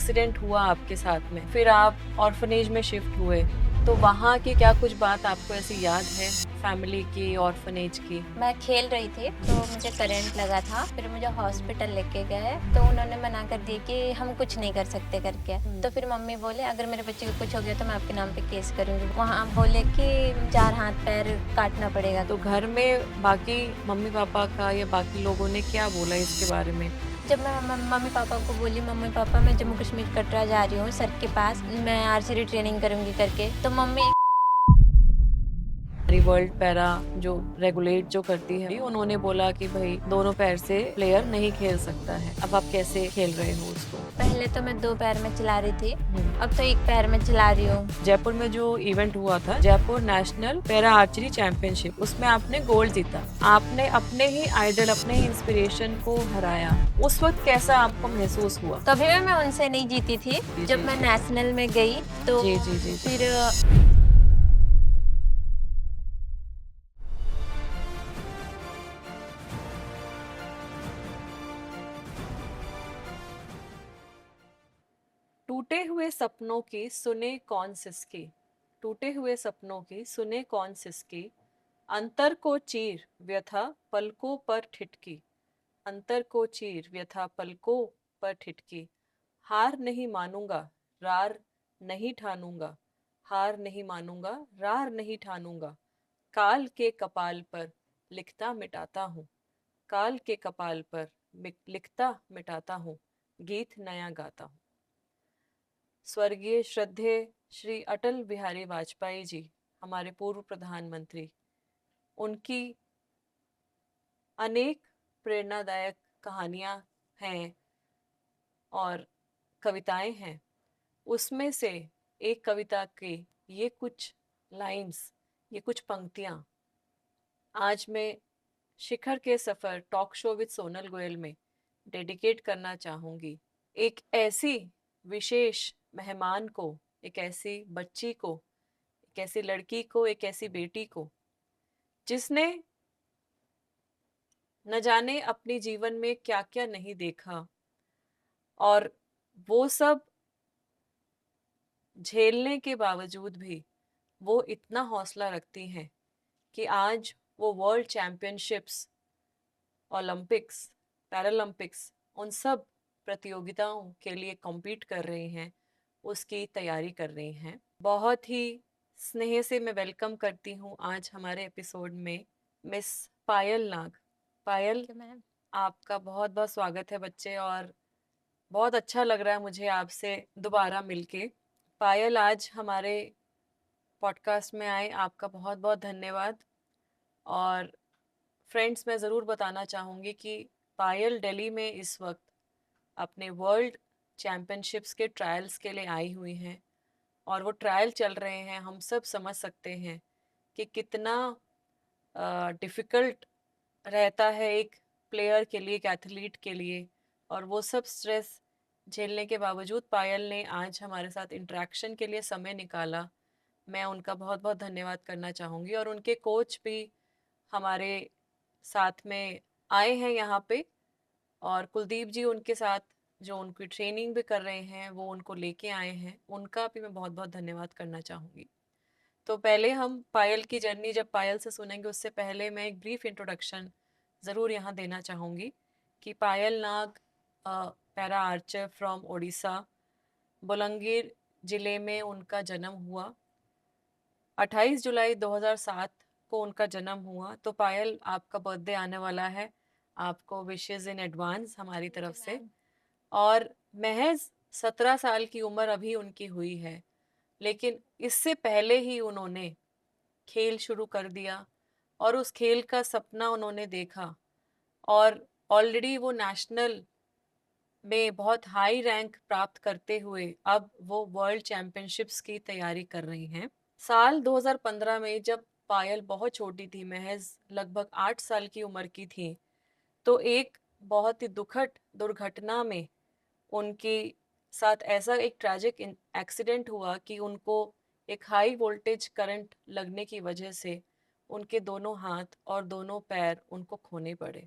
Accident हुआ आपके साथ में, फिर आप ऑर्फनेज में शिफ्ट हुए, तो वहाँ की क्या कुछ बात आपको ऐसी याद है फैमिली की, ऑर्फनेज की? मैं खेल रही थी तो मुझे करंट लगा था, फिर मुझे हॉस्पिटल लेके गए तो उन्होंने मना कर दिया कि हम कुछ नहीं कर सकते करके। तो फिर मम्मी बोले अगर मेरे बच्चे को कुछ हो गया तो मैं आपके नाम पे केस करूंगी। वहाँ बोले कि 4 हाथ पैर काटना पड़ेगा। तो घर में बाकी मम्मी पापा का या बाकी लोगों ने क्या बोला इसके बारे में? जब मैं मम्मी पापा को बोली मम्मी पापा मैं जम्मू कश्मीर कटरा जा रही हूँ सर के पास, मैं आर्चरी ट्रेनिंग करूंगी करके, तो मम्मी वर्ल्ड पैरा जो रेगुलेट जो करती है, उन्होंने बोला कि भाई दोनों पैर से प्लेयर नहीं खेल सकता है। अब आप कैसे खेल रहे हो उसको? पहले तो मैं 2 पैर में चला रही थी, अब तो 1 पैर में चला रही हूँ। जयपुर में जो इवेंट हुआ था, Jaipur national para archery championship, उसमें आपने गोल्ड जीता। आपने अपने ही आइडल, अपने ही इंस्पिरेशन को हराया। उस वक्त कैसा आपको महसूस हुआ? कभी भी मैं उनसे नहीं जीती थी। जब मैं नेशनल में गई तो जी जी जी। फिर टूटे हुए सपनों की सुने कौन सिसकी, टूटे हुए सपनों की सुने कौन सिसकी, अंतर को चीर व्यथा पलकों पर ठिठकी, अंतर को चीर व्यथा पलकों पर ठिठकी, हार नहीं मानूंगा रार नहीं ठानूंगा, हार नहीं मानूंगा रार नहीं ठानूंगा, काल के कपाल पर लिखता मिटाता हूँ, काल के कपाल पर लिखता मिटाता हूँ, गीत नया गाता हूँ। स्वर्गीय श्रद्धेय श्री अटल बिहारी वाजपेयी जी, हमारे पूर्व प्रधानमंत्री, उनकी अनेक प्रेरणादायक कहानियां हैं और कविताएं हैं। उसमें से एक कविता के ये कुछ लाइंस, ये कुछ पंक्तियां आज मैं Shikhar ke Safar talk show with Sonal Goyal में डेडिकेट करना चाहूंगी। एक ऐसी विशेष मेहमान को, एक ऐसी बच्ची को, एक ऐसी लड़की को, एक ऐसी बेटी को, जिसने न जाने अपने जीवन में क्या क्या नहीं देखा, और वो सब झेलने के बावजूद भी वो इतना हौसला रखती हैं कि आज वो वर्ल्ड चैंपियनशिप्स, ओलंपिक्स, पैरालंपिक्स, उन सब प्रतियोगिताओं के लिए कॉम्पीट कर रही हैं, उसकी तैयारी कर रही हैं। बहुत ही स्नेह से मैं वेलकम करती हूँ आज हमारे एपिसोड में मिस पायल नाग। पायल, मैम आपका बहुत बहुत स्वागत है बच्चे, और बहुत अच्छा लग रहा है मुझे आपसे दोबारा मिलके। पायल आज हमारे पॉडकास्ट में आए, आपका बहुत बहुत धन्यवाद। और फ्रेंड्स, मैं ज़रूर बताना चाहूँगी कि पायल दिल्ली में इस वक्त अपने वर्ल्ड चैम्पियनशिप्स के ट्रायल्स के लिए आई हुई हैं, और वो ट्रायल चल रहे हैं। हम सब समझ सकते हैं कि कितना डिफ़िकल्ट रहता है एक प्लेयर के लिए, एक एथलीट के लिए, और वो सब स्ट्रेस झेलने के बावजूद पायल ने आज हमारे साथ इंटरेक्शन के लिए समय निकाला। मैं उनका बहुत बहुत धन्यवाद करना चाहूँगी, और उनके कोच भी हमारे साथ में आए हैं यहाँ पे, और कुलदीप जी उनके साथ जो उनकी ट्रेनिंग भी कर रहे हैं, वो उनको लेके आए हैं, उनका भी मैं बहुत बहुत धन्यवाद करना चाहूँगी। तो पहले हम पायल की जर्नी जब पायल से सुनेंगे, उससे पहले मैं एक ब्रीफ इंट्रोडक्शन ज़रूर यहाँ देना चाहूँगी कि Payal Nag para archer from Odisha, Bolangir जिले में उनका जन्म हुआ। 28 जुलाई 2007 को उनका जन्म हुआ। तो पायल, आपका बर्थडे आने वाला है, आपको विशेस इन एडवांस हमारी तरफ से। और महज 17 साल की उम्र अभी उनकी हुई है, लेकिन इससे पहले ही उन्होंने खेल शुरू कर दिया, और उस खेल का सपना उन्होंने देखा, और ऑलरेडी वो नेशनल में बहुत हाई रैंक प्राप्त करते हुए अब वो वर्ल्ड चैंपियनशिप्स की तैयारी कर रही हैं। साल 2015 में जब पायल बहुत छोटी थी, महज लगभग 8 साल की उम्र की थी, तो एक बहुत ही दुखद दुर्घटना में उनके साथ ऐसा एक ट्रैजिक एक्सीडेंट हुआ कि उनको एक हाई वोल्टेज करंट लगने की वजह से उनके दोनों हाथ और दोनों पैर उनको खोने पड़े।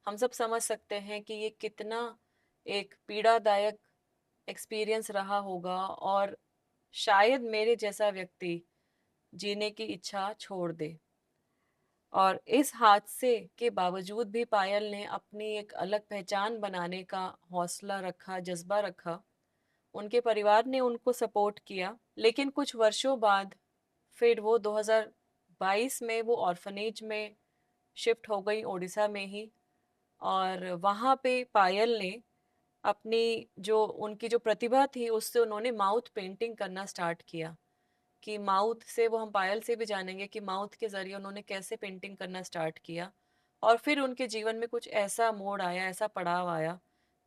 हम सब समझ सकते हैं कि ये कितना एक पीड़ादायक एक्सपीरियंस रहा होगा और शायद मेरे जैसा व्यक्ति जीने की इच्छा छोड़ दे। और इस हादसे के बावजूद भी पायल ने अपनी एक अलग पहचान बनाने का हौसला रखा, जज्बा रखा। उनके परिवार ने उनको सपोर्ट किया, लेकिन कुछ वर्षों बाद फिर वो 2022 में वो ऑर्फनेज में शिफ्ट हो गई ओडिशा में ही। और वहाँ पे पायल ने अपनी जो उनकी जो प्रतिभा थी उससे उन्होंने माउथ पेंटिंग करना स्टार्ट किया। कि माउथ से वो हम पायल से भी जानेंगे कि माउथ के ज़रिए उन्होंने कैसे पेंटिंग करना स्टार्ट किया। और फिर उनके जीवन में कुछ ऐसा मोड़ आया, ऐसा पड़ाव आया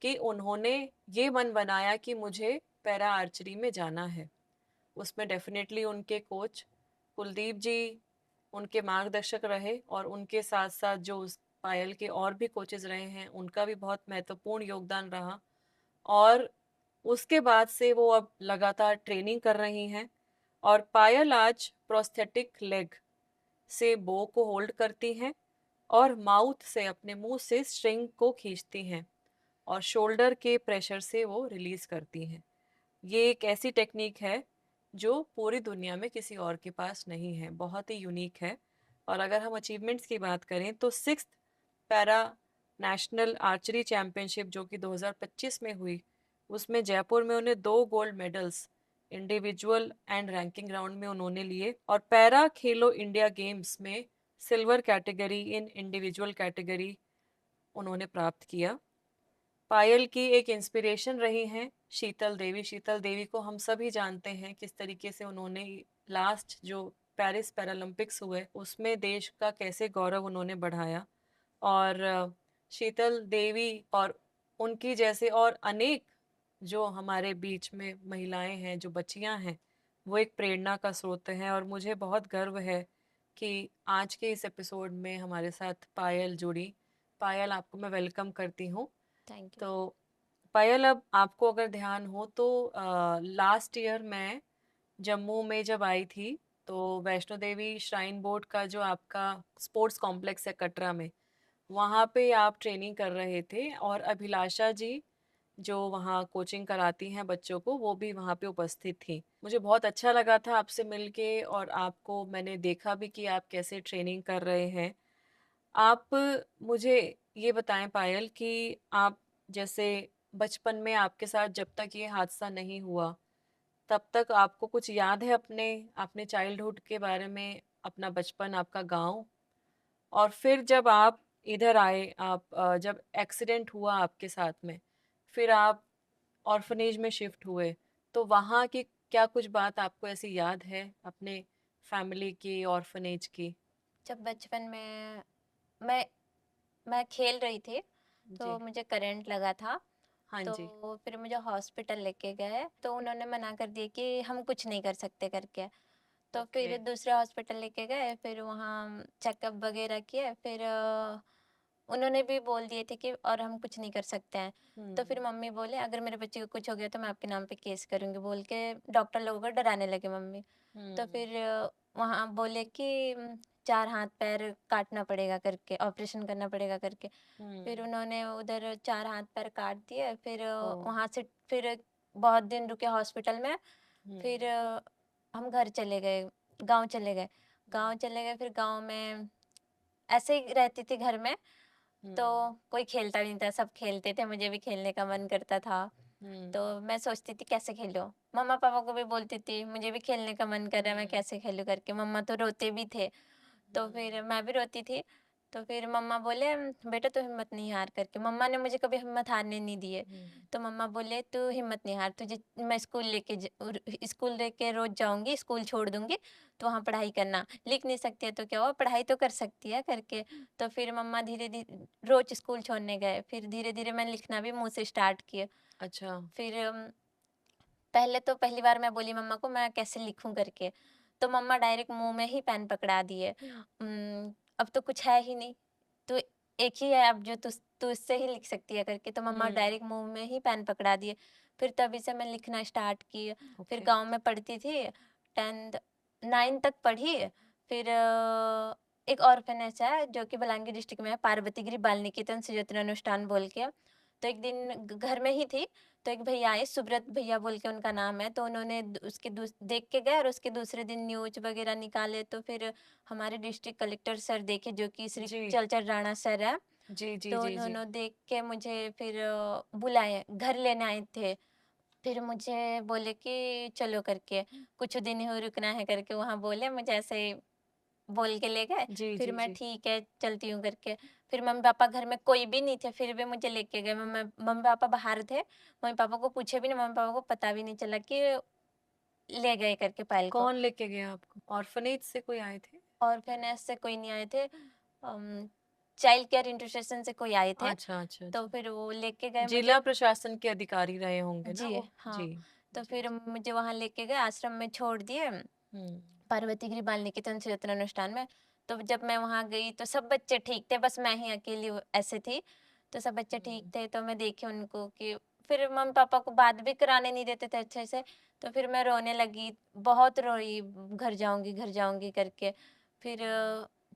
कि उन्होंने ये मन बनाया कि मुझे पैरा आर्चरी में जाना है। उसमें डेफ़िनेटली उनके कोच कुलदीप जी उनके मार्गदर्शक रहे और उनके साथ-साथ जो उस पायल के और भी कोचेज़ रहे हैं, उनका भी बहुत महत्वपूर्ण योगदान रहा। और उसके बाद से वो अब लगातार ट्रेनिंग कर रही हैं और पायल आज प्रोस्थेटिक लेग से बो को होल्ड करती हैं और माउथ से अपने मुंह से स्ट्रिंग को खींचती हैं और शोल्डर के प्रेशर से वो रिलीज करती हैं। ये एक ऐसी टेक्निक है जो पूरी दुनिया में किसी और के पास नहीं है, बहुत ही यूनिक है। और अगर हम अचीवमेंट्स की बात करें तो sixth para national archery championship जो कि 2025 में हुई, उसमें जयपुर में उन्हें 2 gold medals individual and ranking round में उन्होंने लिए और पैरा खेलो इंडिया गेम्स में सिल्वर कैटेगरी इन इंडिविजुअल कैटेगरी उन्होंने प्राप्त किया। पायल की एक इंस्पिरेशन रही हैं शीतल देवी। शीतल देवी को हम सभी जानते हैं किस तरीके से उन्होंने लास्ट जो पेरिस पैरालंपिक्स हुए उसमें देश का कैसे गौरव उन्होंने बढ़ाया। और शीतल देवी और उनकी जैसे और अनेक जो हमारे बीच में महिलाएं हैं, जो बच्चियां हैं, वो एक प्रेरणा का स्रोत हैं। और मुझे बहुत गर्व है कि आज के इस एपिसोड में हमारे साथ पायल जुड़ी। पायल, आपको मैं वेलकम करती हूँ। Thank you. तो पायल, अब आपको अगर ध्यान हो तो लास्ट ईयर मैं जम्मू में जब आई थी तो वैष्णो देवी श्राइन बोर्ड का जो आपका स्पोर्ट्स कॉम्प्लेक्स है कटरा में, वहाँ पे आप ट्रेनिंग कर रहे थे और अभिलाषा जी जो वहाँ कोचिंग कराती हैं बच्चों को, वो भी वहाँ पे उपस्थित थी। मुझे बहुत अच्छा लगा था आपसे मिलके और आपको मैंने देखा भी कि आप कैसे ट्रेनिंग कर रहे हैं। आप मुझे ये बताएं पायल कि आप जैसे बचपन में आपके साथ जब तक ये हादसा नहीं हुआ तब तक आपको कुछ याद है अपने अपने चाइल्डहुड के बारे में, अपना बचपन, आपका गांव? और फिर जब आप इधर आए, आप जब एक्सीडेंट हुआ आपके साथ में, फिर आप ऑर्फनेज में शिफ्ट हुए, तो वहाँ की क्या कुछ बात आपको ऐसी याद है अपने फैमिली की, ऑर्फनेज की? जब बचपन में मैं मैं खेल रही थी तो जी। मुझे करंट लगा था। हाँ तो जी। फिर मुझे हॉस्पिटल लेके गए तो उन्होंने मना कर दिया कि हम कुछ नहीं कर सकते करके। तो ओके। फिर दूसरे हॉस्पिटल लेके गए, फिर वहाँ चेकअप वगैरह किए, फिर उन्होंने भी बोल दिए थे कि और हम कुछ नहीं कर सकते हैं। तो फिर हुँ। मम्मी बोले अगर मेरे बच्चे को कुछ हो गया तो मैं आपके नाम पे केस करूँगी बोल के डॉक्टर लोगों को डराने लगे मम्मी। तो हुँ। फिर वहाँ बोले कि 4 हाथ-पैर काटना पड़ेगा करके, ऑपरेशन करना पड़ेगा करके। फिर हुँ। उन्होंने उधर 4 हाथ-पैर काट दिए, फिर ओह! वहाँ से फिर बहुत दिन रुके हॉस्पिटल में। हुँ। फिर हम घर चले गए, गाँव चले गए। हुँ। गाँव चले गए फिर गाँव में ऐसे ही रहती थी घर में, तो हुँ। कोई खेलता नहीं था, सब खेलते थे, मुझे भी खेलने का मन करता था। हुँ। तो मैं सोचती थी कैसे खेलूँ? मम्मा-पापा को भी बोलती थी, मुझे भी खेलने का मन कर रहा है, मैं हुँ। कैसे खेलूँ करके, मम्मा तो रोते भी थे। तो हुँ। फिर मैं भी रोती थी। तो फिर मम्मा बोले बेटा तू हिम्मत नहीं हार करके, मम्मा ने मुझे कभी हिम्मत हारने नहीं दी है। हुँ। तो मम्मा बोले तू हिम्मत नहीं हार, तुझे मैं स्कूल लेके रोज़ जाऊँगी, स्कूल छोड़ दूँगी, तो वहाँ पढ़ाई करना। लिख नहीं सकती है तो क्या हुआ, पढ़ाई तो कर सकती है करके। तो फिर मम्मा रोज़ स्कूल छोड़ने गए, फिर धीरे-धीरे मैंने लिखना भी मुँह से स्टार्ट किया। अच्छा। फिर पहले तो पहली बार मैं बोली मम्मा को मैं कैसे लिखूं करके, तो मम्मा डायरेक्ट मुंह में ही पेन पकड़ा दिए। अब तो कुछ है ही नहीं, तो एक ही है अब जो तू इससे ही लिख सकती है करके, तो मम्मा हुँ। डायरेक्ट मुंह में ही पेन पकड़ा दिए। फिर तभी से मैं लिखना स्टार्ट की। फिर ओके। गांव में पढ़ती थी, 10th 9 तक पढ़ी। फिर एक ऑर्फनेज है जो कि बलांगीर डिस्ट्रिक्ट में है, पार्वतीगिरी बाल निकेतन सुजोतना अनुष्ठान बोल के। तो एक दिन घर में ही थी, तो एक भैया आए, सुब्रत भैया बोल के उनका नाम है, तो उन्होंने उसके देख के गए और उसके दूसरे दिन न्यूज वगैरह निकाले, तो फिर हमारे डिस्ट्रिक्ट कलेक्टर सर देखे, जो कि श्री जी। चलचल राणा सर है। जी, जी, तो जी, जी। उन्होंने देख के मुझे फिर बुलाए, घर लेने आए थे। फिर मुझे बोले कि चलो करके, कुछ दिन ही रुकना है करके वहाँ बोले, मुझे ऐसे ही बोल के ले गए। जी, फिर जी, मैं जी। ठीक है चलती हूँ करके, फिर मम्मी-पापा घर में कोई भी नहीं थे, फिर भी मुझे लेके गए। मम्मी-पापा बाहर थे, मम्मी-पापा को पूछे भी नहीं, मम्मी-पापा को पता भी नहीं चला कि ले गए करके पायल को। कौन लेके गया आपको? ऑर्फनेज से कोई आए थे? ऑर्फनेज से कोई नहीं आए थे, चाइल्ड केयर इंस्टीट्यूशन से कोई आए थे, अच्छा, अच्छा, तो अच्छा। फिर वो लेके गए मुझे। जिला प्रशासन के अधिकारी रहे होंगे ना जी, वो? हाँ। जी। तो जी, फिर जी। मुझे वहाँ लेके गए, आश्रम में छोड़ दिए, हुँ। पार्वती बाल निकेतन चेतन अनुष्ठान में। तो जब मैं वहाँ गई तो सब बच्चे ठीक थे, बस मैं ही अकेली ऐसे थी। तो सब बच्चे ठीक हुँ। थे, तो मैं देखी उनको कि फिर मम्मी-पापा को बात भी कराने नहीं देते थे अच्छे से। तो फिर मैं रोने लगी, बहुत रोई, घर जाऊँगी करके। फिर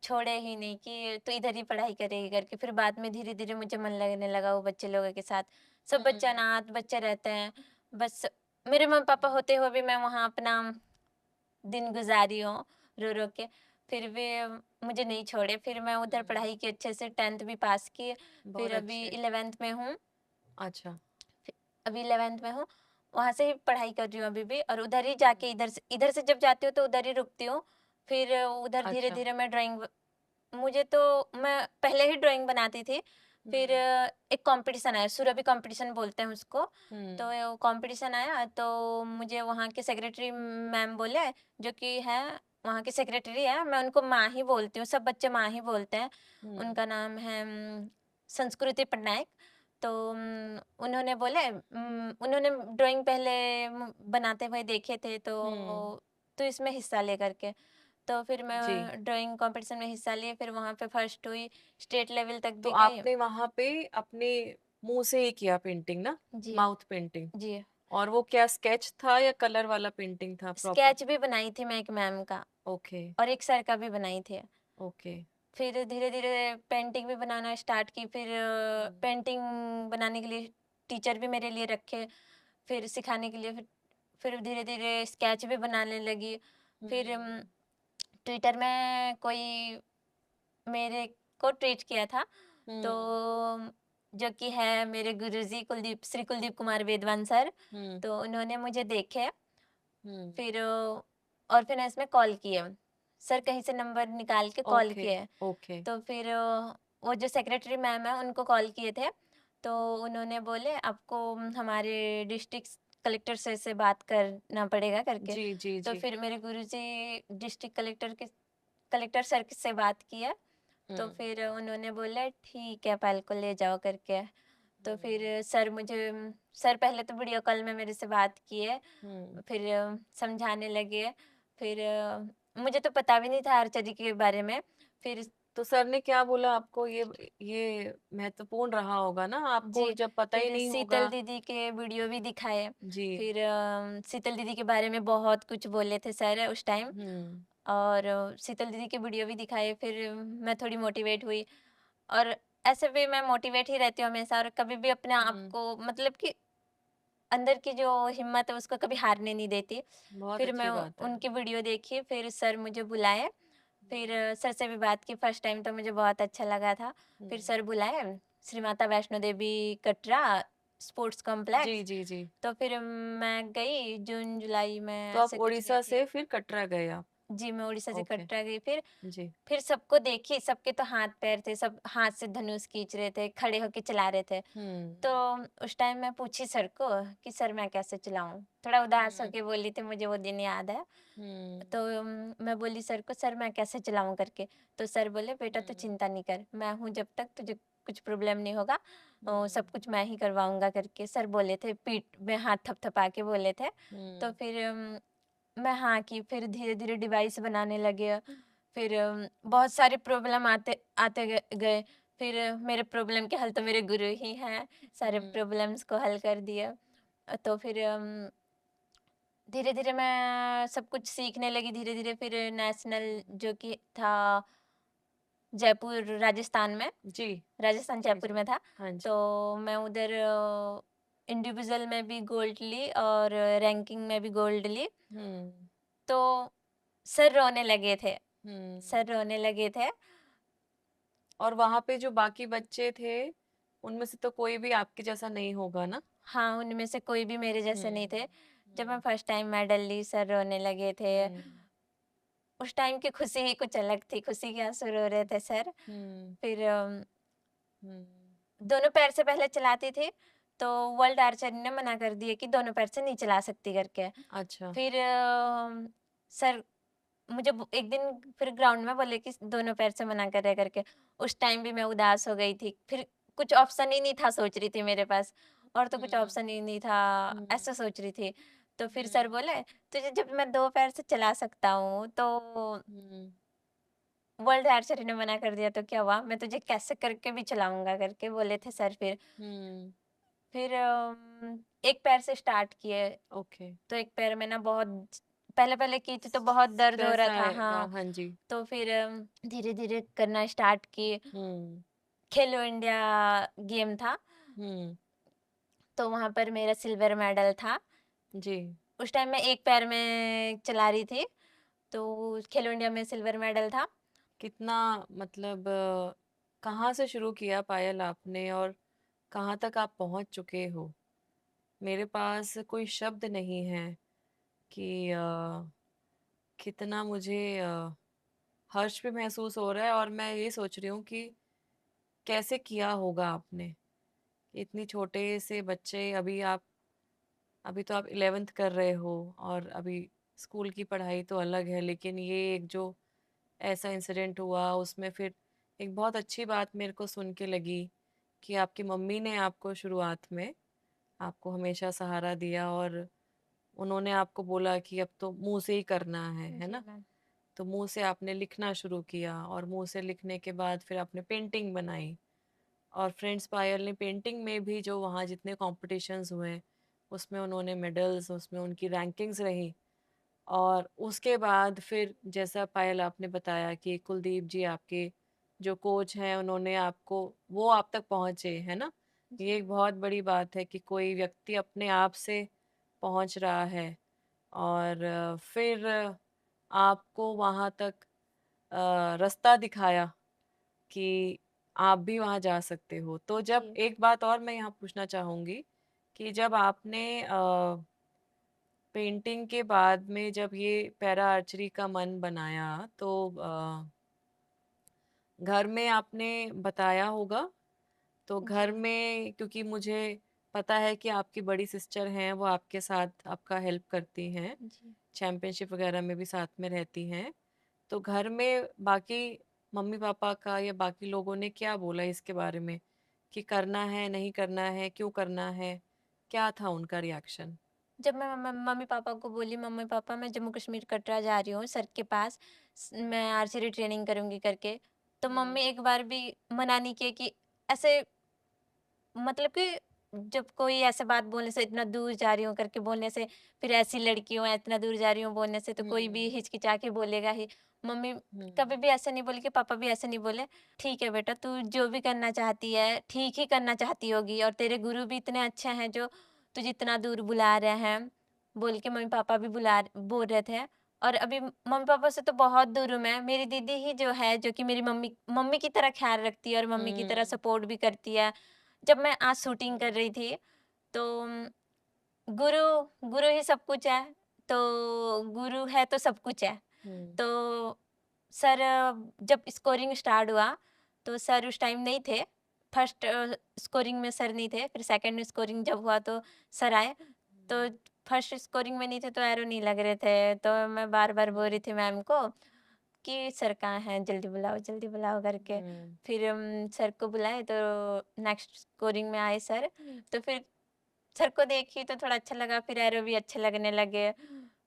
छोड़े ही नहीं कि तू इधर ही पढ़ाई करेगी करके। फिर बाद में धीरे-धीरे मुझे मन लगने लगा वो बच्चे लोगों के साथ। सब बच्चे हुँ। अनाथ बच्चे रहते हैं। बस मेरे मम्मी-पापा होते हुए भी मैं वहाँ अपना दिन गुज़ारी हूँ, रो-रो के। फिर भी मुझे नहीं छोड़े, फिर मैं उधर हुँ। पढ़ाई की अच्छे से, 10th भी पास की, बहुत फिर अभी अच्छे। 11th में हूँ। अच्छा। फि अभी 11th में हूँ, वहाँ से ही पढ़ाई कर रही हूँ अभी भी, और उधर ही हुँ। जाके इधर से जब जाती हूँ तो उधर ही रुकती हूँ। फिर उधर अच्छा। धीरे-धीरे मैं ड्राइंग, मुझे तो, मैं पहले ही ड्राइंग बनाती थी। फिर हुँ। एक कॉम्पिटिशन आया, सुरभि कॉम्पिटिशन बोलते हैं उसको। हुँ। तो वो कॉम्पिटिशन आया, तो मुझे वहाँ के सेक्रेटरी मैम बोले, जो कि है वहाँ की सेक्रेटरी है, मैं उनको माँ ही बोलती हूँ, सब बच्चे माँ ही बोलते हैं। हुँ। उनका नाम है संस्कृति पटनायक। तो उन्होंने बोले, उन्होंने ड्राइंग पहले बनाते हुए देखे थे, हुँ। तो इसमें हिस्सा ले करके। तो फिर जी। मैं ड्राइंग कॉम्पिटिशन में हिस्सा लिए, फिर वहाँ पे फर्स्ट हुई, स्टेट लेवल तक तो भी गई। आपने वहाँ पे अपने मुँह से ही किया पेंटिंग ना? जी, माउथ पेंटिंग। जी। और वो क्या स्केच था या कलर वाला पेंटिंग था प्रॉपर? स्केच भी बनाई थी मैं एक मैम का, ओके, और एक सर का भी बनाई थी। ओके। फिर धीरे-धीरे पेंटिंग भी बनाना स्टार्ट की, फिर हुँ। पेंटिंग बनाने के लिए टीचर भी मेरे लिए रखे, फिर सिखाने के लिए। फिर धीरे-धीरे स्केच भी बनाने लगी। हुँ। फिर ट्विटर में कोई मेरे को ट्वीट किया था, तो हुँ। जो कि है मेरे गुरुजी श्री कुलदीप कुमार वेदवान सर, हुँ। तो उन्होंने मुझे देखे। हुँ। फिर ऑर्फनेज में कॉल किए, सर कहीं से नंबर निकाल के कॉल ओके, किए। ओके। तो फिर वो जो सेक्रेटरी मैम है उनको कॉल किए थे, तो उन्होंने बोले आपको हमारे डिस्ट्रिक्ट कलेक्टर सर से बात करना पड़ेगा करके। जी, जी, तो जी। फिर मेरे गुरुजी डिस्ट्रिक्ट कलेक्टर सर से बात किया, हुँ। तो फिर उन्होंने बोला ठीक है पायल को ले जाओ करके। तो फिर हुँ। सर पहले तो वीडियो कॉल में मेरे से बात किए, हुँ। फिर समझाने लगे। फिर मुझे तो पता भी नहीं था आर्चरी के बारे में। फिर तो सर ने क्या बोला आपको? ये महत्वपूर्ण रहा होगा ना, आपको जी, जब पता ही फिर नहीं होगा। शीतल दीदी के वीडियो भी दिखाए। जी। फिर शीतल दीदी के बारे में बहुत कुछ बोले थे सर उस टाइम, हुँ। और शीतल दीदी के वीडियो भी दिखाए। फिर मैं थोड़ी मोटिवेट हुई, और ऐसे भी मैं मोटिवेट ही रहती हूँ हमेशा, और कभी भी अपने आप हुँ। को, मतलब कि अंदर की जो हिम्मत है उसको कभी हारने नहीं देती। बहुत फिर मैं अच्छी बात है। उनकी वीडियो देखी, फिर सर मुझे बुलाए। फिर सर से भी बात की, फर्स्ट टाइम तो मुझे बहुत अच्छा लगा था। हुँ। फिर सर बुलाए श्री माता वैष्णो देवी कटरा स्पोर्ट्स जी, कॉम्प्लेक्स। जी, जी। तो फिर मैं गई जून जुलाई में, तो आप ऐसे कुछ गई उड़ीसा थी। से फिर कटरा गए आप? जी, मैं उड़ीसा से ओके। कटरा गई। जी। फिर सबको देखी, सबके तो हाथ-पैर थे, सब हाथ से धनुष खींच रहे थे, खड़े होके चला रहे थे। हुँ। तो उस टाइम मैं पूछी सर को कि सर मैं कैसे चलाऊँ? थोड़ा उदास हुँ। होके बोली थी, मुझे वो दिन याद है। हुँ। तो मैं बोली सर को, सर मैं कैसे चलाऊँ करके? तो सर बोले बेटा तू हुँ। चिंता नहीं कर, मैं हूँ जब तक, तुझे कुछ प्रॉब्लम नहीं होगा। हुँ। सब कुछ मैं ही करवाऊँगा करके सर बोले थे, पीठ में हाथ थपथपा के बोले थे। तो हुँ। फिर मैं हाँ की, फिर धीरे-धीरे डिवाइस बनाने लगे। फिर बहुत सारे प्रॉब्लम आते आते गए। फिर मेरे प्रॉब्लम के हल तो मेरे गुरु ही हैं, सारे हुँ। प्रॉब्लम्स को हल कर दिए। तो फिर धीरे-धीरे मैं सब कुछ सीखने लगी, धीरे-धीरे फिर नेशनल जो कि था जयपुर राजस्थान में, जी, राजस्थान जी, जयपुर जी। में था। हाँ जी। तो मैं उधर इंडिविजुअल में भी गोल्ड ली और रैंकिंग में भी गोल्ड ली। हुँ, तो सर रोने लगे थे, हुँ। सर रोने लगे थे। और वहाँ पे जो बाकी बच्चे थे, उनमें से तो कोई भी आपके जैसा नहीं होगा ना? हाँ, उनमें से कोई भी मेरे जैसे नहीं हुँ, थे। जब मैं हुँ, फर्स्ट टाइम मेडल ली, सर रोने लगे थे। हुँ, उस टाइम की खुशी ही कुछ अलग थी, खुशी के आंसू रो रहे थे सर। हुँ, फिर हुँ। दोनों पैर से पहले चलाती थी, तो वर्ल्ड आर्चरी ने मना कर दिया कि दोनों पैर से नहीं चला सकती करके। अच्छा। फिर सर मुझे एक दिन फिर ग्राउंड में बोले कि दोनों पैर से मना कर रहे करके। उस टाइम भी मैं उदास हो गई थी। फिर कुछ ऑप्शन ही नहीं था सोच रही थी मेरे पास, और तो कुछ हुँ, ऑप्शन ही नहीं था, हुँ, ऐसा सोच रही थी। तो फिर हुँ, सर बोले, तुझे जब मैं 2 पैर से चला सकता हूँ, तो हुँ, वर्ल्ड आर्चरी ने मना कर दिया तो क्या हुआ? मैं तुझे कैसे करके भी चलाऊँगा करके बोले थे सर फिर। हुँ। फिर एक पैर से स्टार्ट किए, ओके। तो एक पैर में ना बहुत पहले-पहले की थी तो बहुत दर्द हो स्ट्रेस रहा था। आएगा, हाँ, हाँ जी। तो फिर धीरे-धीरे करना स्टार्ट किए। हुँ, खेलो इंडिया गेम था, हुँ, तो वहाँ पर मेरा सिल्वर मेडल था। जी। उस टाइम मैं एक पैर में चला रही थी, तो खेलो इंडिया में सिल्वर मेडल था। कितना मतलब कहाँ से शुरू किया पायल आपने और कहाँ तक आप पहुँच चुके हो? मेरे पास कोई शब्द नहीं है कि कितना मुझे हर्ष भी महसूस हो रहा है और मैं ये सोच रही हूँ कि कैसे किया होगा आपने। इतनी छोटे से बच्चे अभी तो आप 11th कर रहे हो और अभी स्कूल की पढ़ाई तो अलग है, लेकिन ये एक जो ऐसा इंसिडेंट हुआ उसमें फिर एक बहुत अच्छी बात मेरे को सुन के लगी कि आपकी मम्मी ने आपको शुरुआत में आपको हमेशा सहारा दिया और उन्होंने आपको बोला कि अब तो मुंह से ही करना है जी ना? मैम। तो मुंह से आपने लिखना शुरू किया और मुंह से लिखने के बाद फिर आपने पेंटिंग बनाई और फ्रेंड्स पायल ने पेंटिंग में भी जो वहाँ जितने कॉम्पिटिशन्स हुए उसमें उन्होंने मेडल्स, उसमें उनकी रैंकिंग्स रही और उसके बाद फिर जैसा पायल आपने बताया कि कुलदीप जी आपके जो कोच हैं उन्होंने आपको वो आप तक पहुँचे, है ना? जी ये एक बहुत बड़ी बात है कि कोई व्यक्ति अपने आप से पहुँच रहा है और फिर आपको वहाँ तक रास्ता दिखाया कि आप भी वहाँ जा सकते हो। तो जब जी। एक बात और मैं यहाँ पूछना चाहूँगी कि जब आपने पेंटिंग के बाद में जब ये पैरा आर्चरी का मन बनाया तो घर में आपने बताया होगा? तो घर जी। में क्योंकि मुझे पता है कि आपकी बड़ी सिस्टर हैं, वो आपके साथ आपका हेल्प करती हैं, जी। चैंपियनशिप वगैरह में भी साथ में रहती हैं। तो घर में बाकी मम्मी-पापा का या बाकी लोगों ने क्या बोला इसके बारे में कि करना है, नहीं करना है, क्यों करना है? क्या था उनका रिएक्शन? जब मैं मम्मी-पापा को बोली, मम्मी-पापा मैं जम्मू कश्मीर कटरा जा रही हूँ सर के पास, मैं आर्चरी ट्रेनिंग करूँगी करके। तो हुँ, मम्मी एक बार भी मना नहीं किए कि ऐसे, मतलब कि जब कोई ऐसे बात बोलने से, इतना दूर जा रही हूँ करके बोलने से, फिर ऐसी लड़की हूँ, इतना दूर जा रही हूँ बोलने से तो कोई भी हुँ, हिचकिचा के बोलेगा ही। मम्मी हुँ, कभी भी ऐसा नहीं बोली कि पापा भी ऐसे नहीं बोले, ठीक है बेटा तू जो भी करना चाहती है, ठीक ही करना चाहती होगी, और तेरे गुरु भी इतने अच्छे हैं जो तुझे इतना दूर बुला रहे हैं, बोल के मम्मी-पापा भी बोल रहे थे। और अभी मम्मी-पापा से तो बहुत दूर हूँ मैं, मेरी दीदी ही जो है, जो कि मेरी मम्मी मम्मी की तरह ख्याल रखती है और मम्मी की तरह हुँ, सपोर्ट भी करती है। जब मैं आज शूटिंग कर हुँ, रही थी, तो गुरु गुरु ही सब कुछ है, तो गुरु है तो सब कुछ है। हुँ, तो सर जब स्कोरिंग स्टार्ट हुआ, तो सर उस टाइम नहीं थे। फर्स्ट स्कोरिंग में सर नहीं थे, फिर सेकंड स्कोरिंग जब हुआ तो सर आए। तो फर्स्ट स्कोरिंग में नहीं थे तो एरो नहीं लग रहे थे, तो मैं बार-बार बोल हुँ, रही थी मैम को कि सर कहाँ हैं? जल्दी बुलाओ करके। हुँ, फिर सर को बुलाए तो नेक्स्ट स्कोरिंग में आए सर, तो फिर सर को देखी तो थोड़ा अच्छा लगा, फिर एरो भी अच्छे लगने लगे।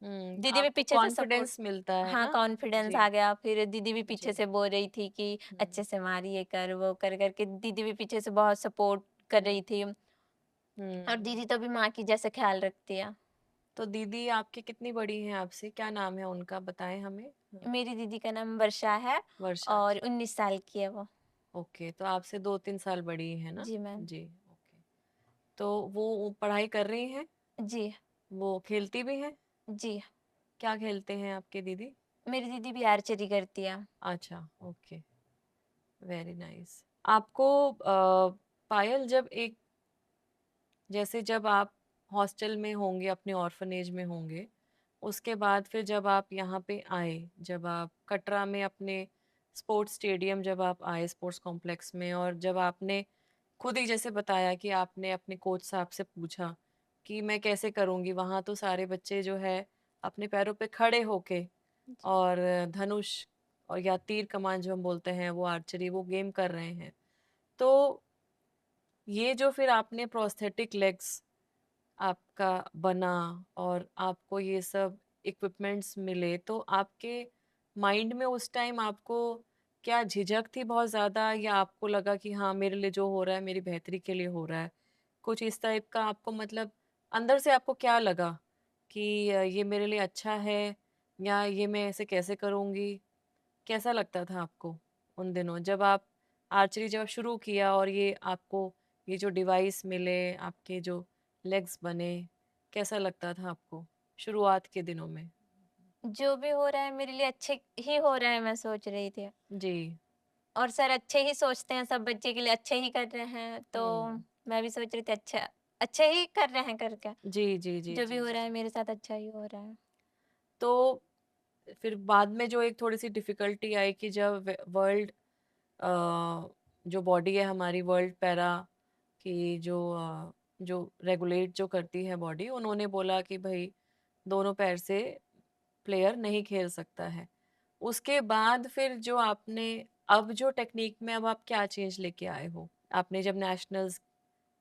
हुँ, दीदी भी आपको पीछे से सपोर्ट, कॉन्फिडेंस मिलता है हाँ, ना? कॉन्फिडेंस जी, आ गया, फिर दीदी भी पीछे जी, से बोल रही थी कि हुँ, अच्छे से मार, ये कर, वो कर के दीदी भी पीछे से बहुत सपोर्ट कर हुँ, रही थी। और हुँ। दीदी तो अभी माँ की जैसे ख़्याल रखती है। तो दीदी आपकी कितनी बड़ी हैं आपसे? क्या नाम है उनका बताएँ हमें? मेरी दीदी का नाम वर्षा है वर्षा, और अच्छा। 19 साल की है वो। ओके, तो आपसे 2-3 साल बड़ी है ना? जी मैम। जी, ओके। तो वो पढ़ाई कर रही हैं? जी। वो खेलती भी हैं? जी। क्या खेलते हैं आपके दीदी? मेरी दीदी भी आर्चरी करती है। अच्छा, ओके, वेरी नाइस। आपको पायल जब एक जैसे जब आप हॉस्टल में होंगे, अपने ऑर्फनेज में होंगे, उसके बाद फिर जब आप यहाँ पे आए, जब आप कटरा में अपने स्पोर्ट्स स्टेडियम जब आप आए स्पोर्ट्स कॉम्प्लेक्स में, और जब आपने खुद ही जैसे बताया कि आपने अपने कोच साहब से पूछा कि मैं कैसे करूँगी, वहाँ तो सारे बच्चे जो है अपने पैरों पे खड़े होके जी। और धनुष और या तीर कमान जो हम बोलते हैं वो आर्चरी वो गेम कर रहे हैं। तो ये जो फिर आपने प्रोस्थेटिक लेग्स आपका बना और आपको ये सब इक्विपमेंट्स मिले, तो आपके माइंड में उस टाइम आपको क्या झिझक थी बहुत ज़्यादा, या आपको लगा कि हाँ मेरे लिए जो हो रहा है मेरी बेहतरी के लिए हो रहा है? कुछ इस टाइप का आपको मतलब अंदर से आपको क्या लगा कि ये मेरे लिए अच्छा है, या ये मैं ऐसे कैसे करूँगी? कैसा लगता था आपको उन दिनों जब आप आर्चरी जब शुरू किया और ये आपको ये जो डिवाइस मिले, आपके जो लेग्स बने, कैसा लगता था आपको शुरुआत के दिनों में? जो भी हो रहा है मेरे लिए अच्छे ही हो रहा है, मैं सोच रही थी। जी। और सर अच्छे ही सोचते हैं, सब बच्चे के लिए अच्छे ही कर रहे हैं, तो हुँ। मैं भी सोच रही थी अच्छा अच्छे ही कर रहे हैं करके। जी, जी, जी, जो भी जी, हो जी। रहा है मेरे साथ अच्छा ही हो रहा है। तो फिर बाद में जो एक थोड़ी-सी डिफ़िकल्टी आई कि जब वर्ल्ड जो बॉडी है हमारी, वर्ल्ड पैरा की जो रेगुलेट जो करती है बॉडी, उन्होंने बोला कि भई दोनों पैर से प्लेयर नहीं खेल सकता है। उसके बाद फिर जो आपने अब जो टेक्नीक में अब आप क्या चेंज लेके आए हो? आपने जब नेशनल्स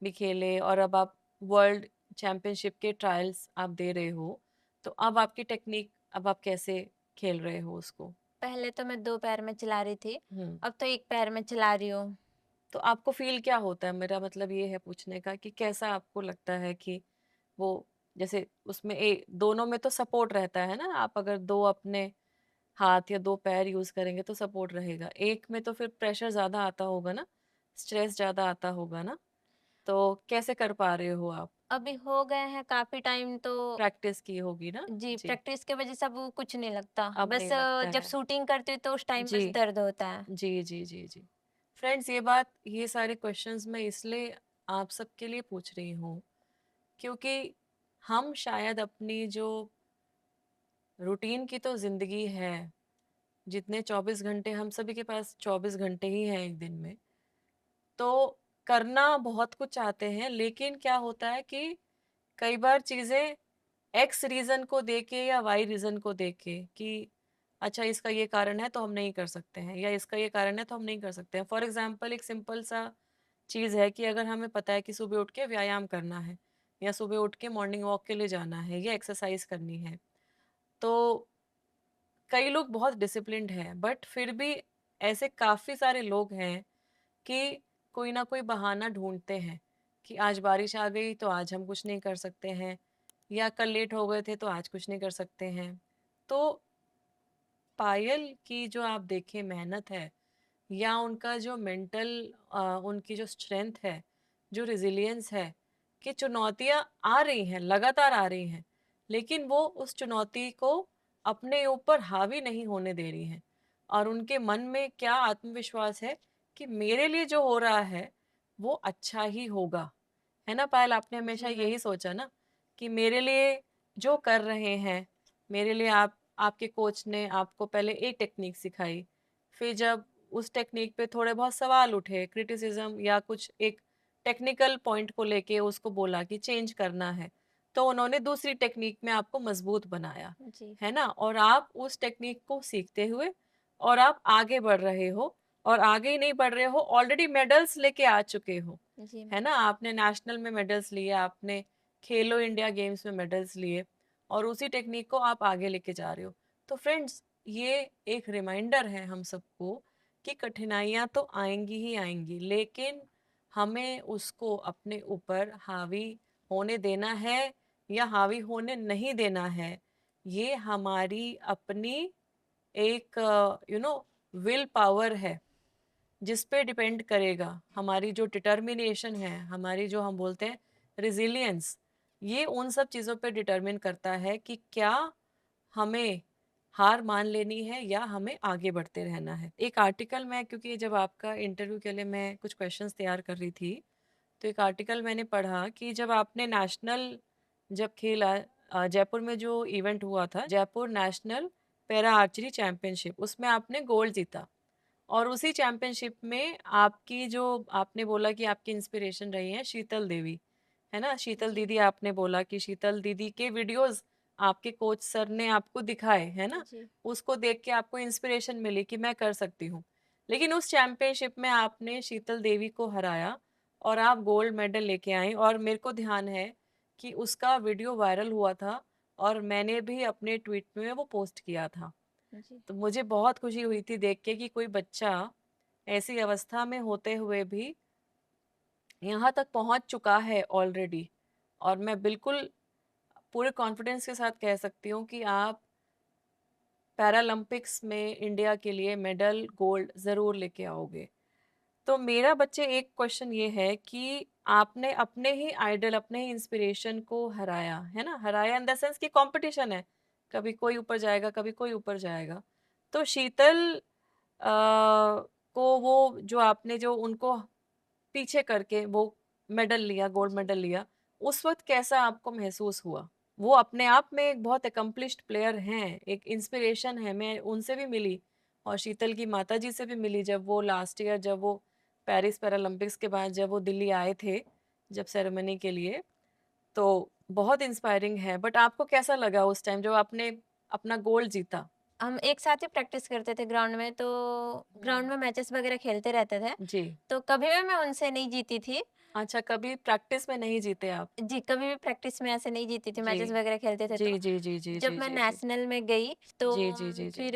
भी खेले और अब आप वर्ल्ड चैंपियनशिप के ट्रायल्स आप दे रहे हो, तो अब आपकी टेक्नीक अब आप कैसे खेल रहे हो उसको? पहले तो मैं 2 पैर में चला रही थी, हुँ। अब तो 1 पैर में चला रही हूँ। तो आपको फ़ील क्या होता है? मेरा मतलब ये है पूछने का कि कैसा आपको लगता है कि वो जैसे उसमें दोनों में तो सपोर्ट रहता है ना, आप अगर 2 अपने हाथ या 2 पैर यूज़ करेंगे तो सपोर्ट रहेगा। एक में तो फिर प्रेशर ज़्यादा आता होगा ना, स्ट्रेस ज़्यादा आता होगा ना, तो कैसे कर पा रहे हो आप? अभी हो गए हैं काफ़ी टाइम, तो प्रैक्टिस की होगी ना? जी, जी, प्रैक्टिस की वज़ह से अब वो कुछ नहीं लगता। अब बस नहीं लगता जब है। शूटिंग करती हूँ तो उस टाइम जी, बस दर्द होता है। जी, जी, जी, जी। फ्रेंड्स, ये सारे क्वेश्चंस मैं इसलिए आप सबके लिए पूछ रही हूँ, क्योंकि हम शायद अपनी जो रूटीन की तो ज़िंदगी है, जितने 24 घंटे हम सभी के पास 24 घंटे ही हैं एक दिन में, तो करना बहुत कुछ चाहते हैं, लेकिन क्या होता है कि कई बार चीज़ें एक्स रीज़न को देके या वाई रीज़न को देके कि अच्छा इसका ये कारण है तो हम नहीं कर सकते हैं, या इसका ये कारण है तो हम नहीं कर सकते हैं। फॉर एग्ज़ाम्पल एक सिंपल सा चीज़ है कि अगर हमें पता है कि सुबह उठ के व्यायाम करना है, या सुबह उठ के मॉर्निंग वॉक के लिए जाना है, या एक्सरसाइज करनी है, तो कई लोग बहुत डिसिप्लिन्ड हैं, बट फिर भी ऐसे काफ़ी सारे लोग हैं कि कोई ना कोई बहाना ढूँढते हैं कि आज बारिश आ गई तो आज हम कुछ नहीं कर सकते हैं, या कल लेट हो गए थे तो आज कुछ नहीं कर सकते हैं। तो पायल की जो आप देखें मेहनत है, या उनका जो मेंटल उनकी जो स्ट्रेंथ है, जो रेज़िलियंस है, कि चुनौतियाँ आ रही हैं, लगातार आ रही हैं, लेकिन वो उस चुनौती को अपने ऊपर हावी नहीं होने दे रही हैं। और उनके मन में क्या आत्मविश्वास है कि मेरे लिए जो हो रहा है, वो अच्छा ही होगा। है ना पायल? आपने हमेशा जी यही मैम। सोचा ना कि मेरे लिए जो कर रहे हैं, मेरे लिए आपके कोच ने आपको पहले एक टेक्निक सिखाई, फिर जब उस टेक्निक पे थोड़े बहुत सवाल उठे, क्रिटिसिज्म या कुछ एक टेक्निकल पॉइंट को लेके उसको बोला कि चेंज करना है, तो उन्होंने दूसरी टेक्निक में आपको मजबूत बनाया, जी। है ना? और आप उस टेक्निक को सीखते हुए और आप आगे बढ़ रहे हो, और आगे ही नहीं बढ़ रहे हो, ऑलरेडी मेडल्स लेके आ चुके हो, जी है मैम। ना? आपने नेशनल में मेडल्स लिए, आपने खेलो इंडिया गेम्स में मेडल्स लिए, और उसी टेक्निक को आप आगे लेके जा रहे हो। तो फ्रेंड्स, ये एक रिमाइंडर है हम सबको कि कठिनाइयाँ तो आएँगी ही आएँगी, लेकिन हमें उसको अपने ऊपर हावी होने देना है, या हावी होने नहीं देना है, ये हमारी अपनी एक विल पावर है, जिस पे डिपेंड करेगा हमारी जो डिटर्मिनेशन है, हमारी जो हम बोलते हैं रिजिलियंस, ये उन सब चीज़ों पे डिटर्मिन करता है कि क्या हमें हार मान लेनी है या हमें आगे बढ़ते रहना है। एक आर्टिकल में, क्योंकि जब आपका इंटरव्यू के लिए मैं कुछ क्वेश्चंस तैयार कर रही थी, तो एक आर्टिकल मैंने पढ़ा कि जब आपने नेशनल जब खेला, जयपुर में जो इवेंट हुआ था, Jaipur national para archery championship, उसमें आपने गोल्ड जीता। और उसी चैंपियनशिप में आपकी जो आपने बोला कि आपकी इंस्पिरेशन रही है शीतल देवी, है ना, शीतल जी दीदी, आपने बोला कि शीतल दीदी के वीडियोस आपके कोच सर ने आपको दिखाए, है ना, जी उसको देख के आपको इंस्पिरेशन मिली कि मैं कर सकती हूँ। लेकिन उस चैंपियनशिप में आपने शीतल देवी को हराया और आप गोल्ड मेडल लेके आई, और मेरे को ध्यान है कि उसका वीडियो वायरल हुआ था और मैंने भी अपने ट्वीट में वो पोस्ट किया था। जी तो मुझे बहुत खुशी हुई थी देख के कि कोई बच्चा ऐसी अवस्था में होते हुए भी यहाँ तक पहुँच चुका है ऑलरेडी। और मैं बिल्कुल पूरे कॉन्फिडेंस के साथ कह सकती हूँ कि आप पैरालंपिक्स में इंडिया के लिए मेडल गोल्ड ज़रूर लेके आओगे। तो मेरा बच्चे एक क्वेश्चन ये है कि आपने अपने ही आइडल, अपने ही इंस्पिरेशन को हराया, है ना? हराया इन द सेंस कि कॉम्पिटिशन है, कभी कोई ऊपर जाएगा, कभी कोई ऊपर जाएगा। तो शीतल को वो जो आपने जो उनको पीछे करके वो मेडल लिया, गोल्ड जी मेडल लिया, उस वक़्त कैसा आपको महसूस हुआ? वो अपने आप में एक बहुत अकम्प्लिश्ड प्लेयर हैं, एक इंस्पिरेशन है, मैं उनसे भी मिली और शीतल की माताजी से भी मिली जब वो लास्ट ईयर, जब वो पेरिस पैरालंपिक्स के बाद जब वो दिल्ली आए थे, जब सेरेमनी के लिए, तो बहुत इंस्पायरिंग है। बट आपको कैसा लगा उस टाइम जब आपने अपना गोल्ड जीता? हम एक साथ ही प्रैक्टिस करते थे ग्राउंड में, तो हुँ। ग्राउंड में मैचेस वगैरह खेलते रहते थे। जी। तो कभी भी मैं उनसे नहीं जीती थी। अच्छा, कभी प्रैक्टिस में नहीं जीते आप? जी, कभी भी प्रैक्टिस में ऐसे नहीं जीती थी, जी। मैचेस वगैरह खेलते थे जी, तो। जी, जी, जी, जब जी, मैं जी, जी। नेशनल में गई तो जी, जी, जी, जी। फिर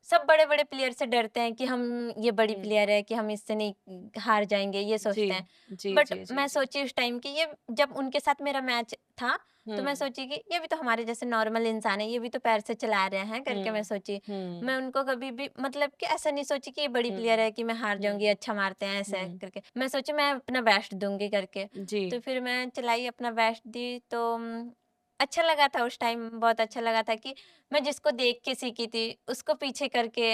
सब बड़े-बड़े प्लेयर से डरते हैं कि हम ये बड़ी हुँ। प्लेयर है कि हम इससे नहीं हार जाएँगे, ये जी। सोचते हैं। जी, बट जी, जी, मैं जी। सोची उस टाइम कि ये जब उनके साथ मेरा मैच था, तो मैं हुँ, सोची कि ये भी तो हमारे जैसे नॉर्मल इंसान है, ये भी तो पैर से चला रहे हैं करके मैं हुँ, सोची। हुँ, मैं उनको कभी भी मतलब कि ऐसा नहीं सोची कि ये बड़ी प्लेयर हुँ, है कि मैं हार जाऊँगी, हुँ, अच्छा मारते हैं ऐसा है हुँ। करके। मैं सोची मैं अपना बेस्ट दूँगी करके। जी। तो फिर मैं चलाई, अपना बेस्ट दी, तो अच्छा लगा था उस टाइम, बहुत अच्छा लगा था कि मैं जिसको देख के सीखी थी, उसको पीछे करके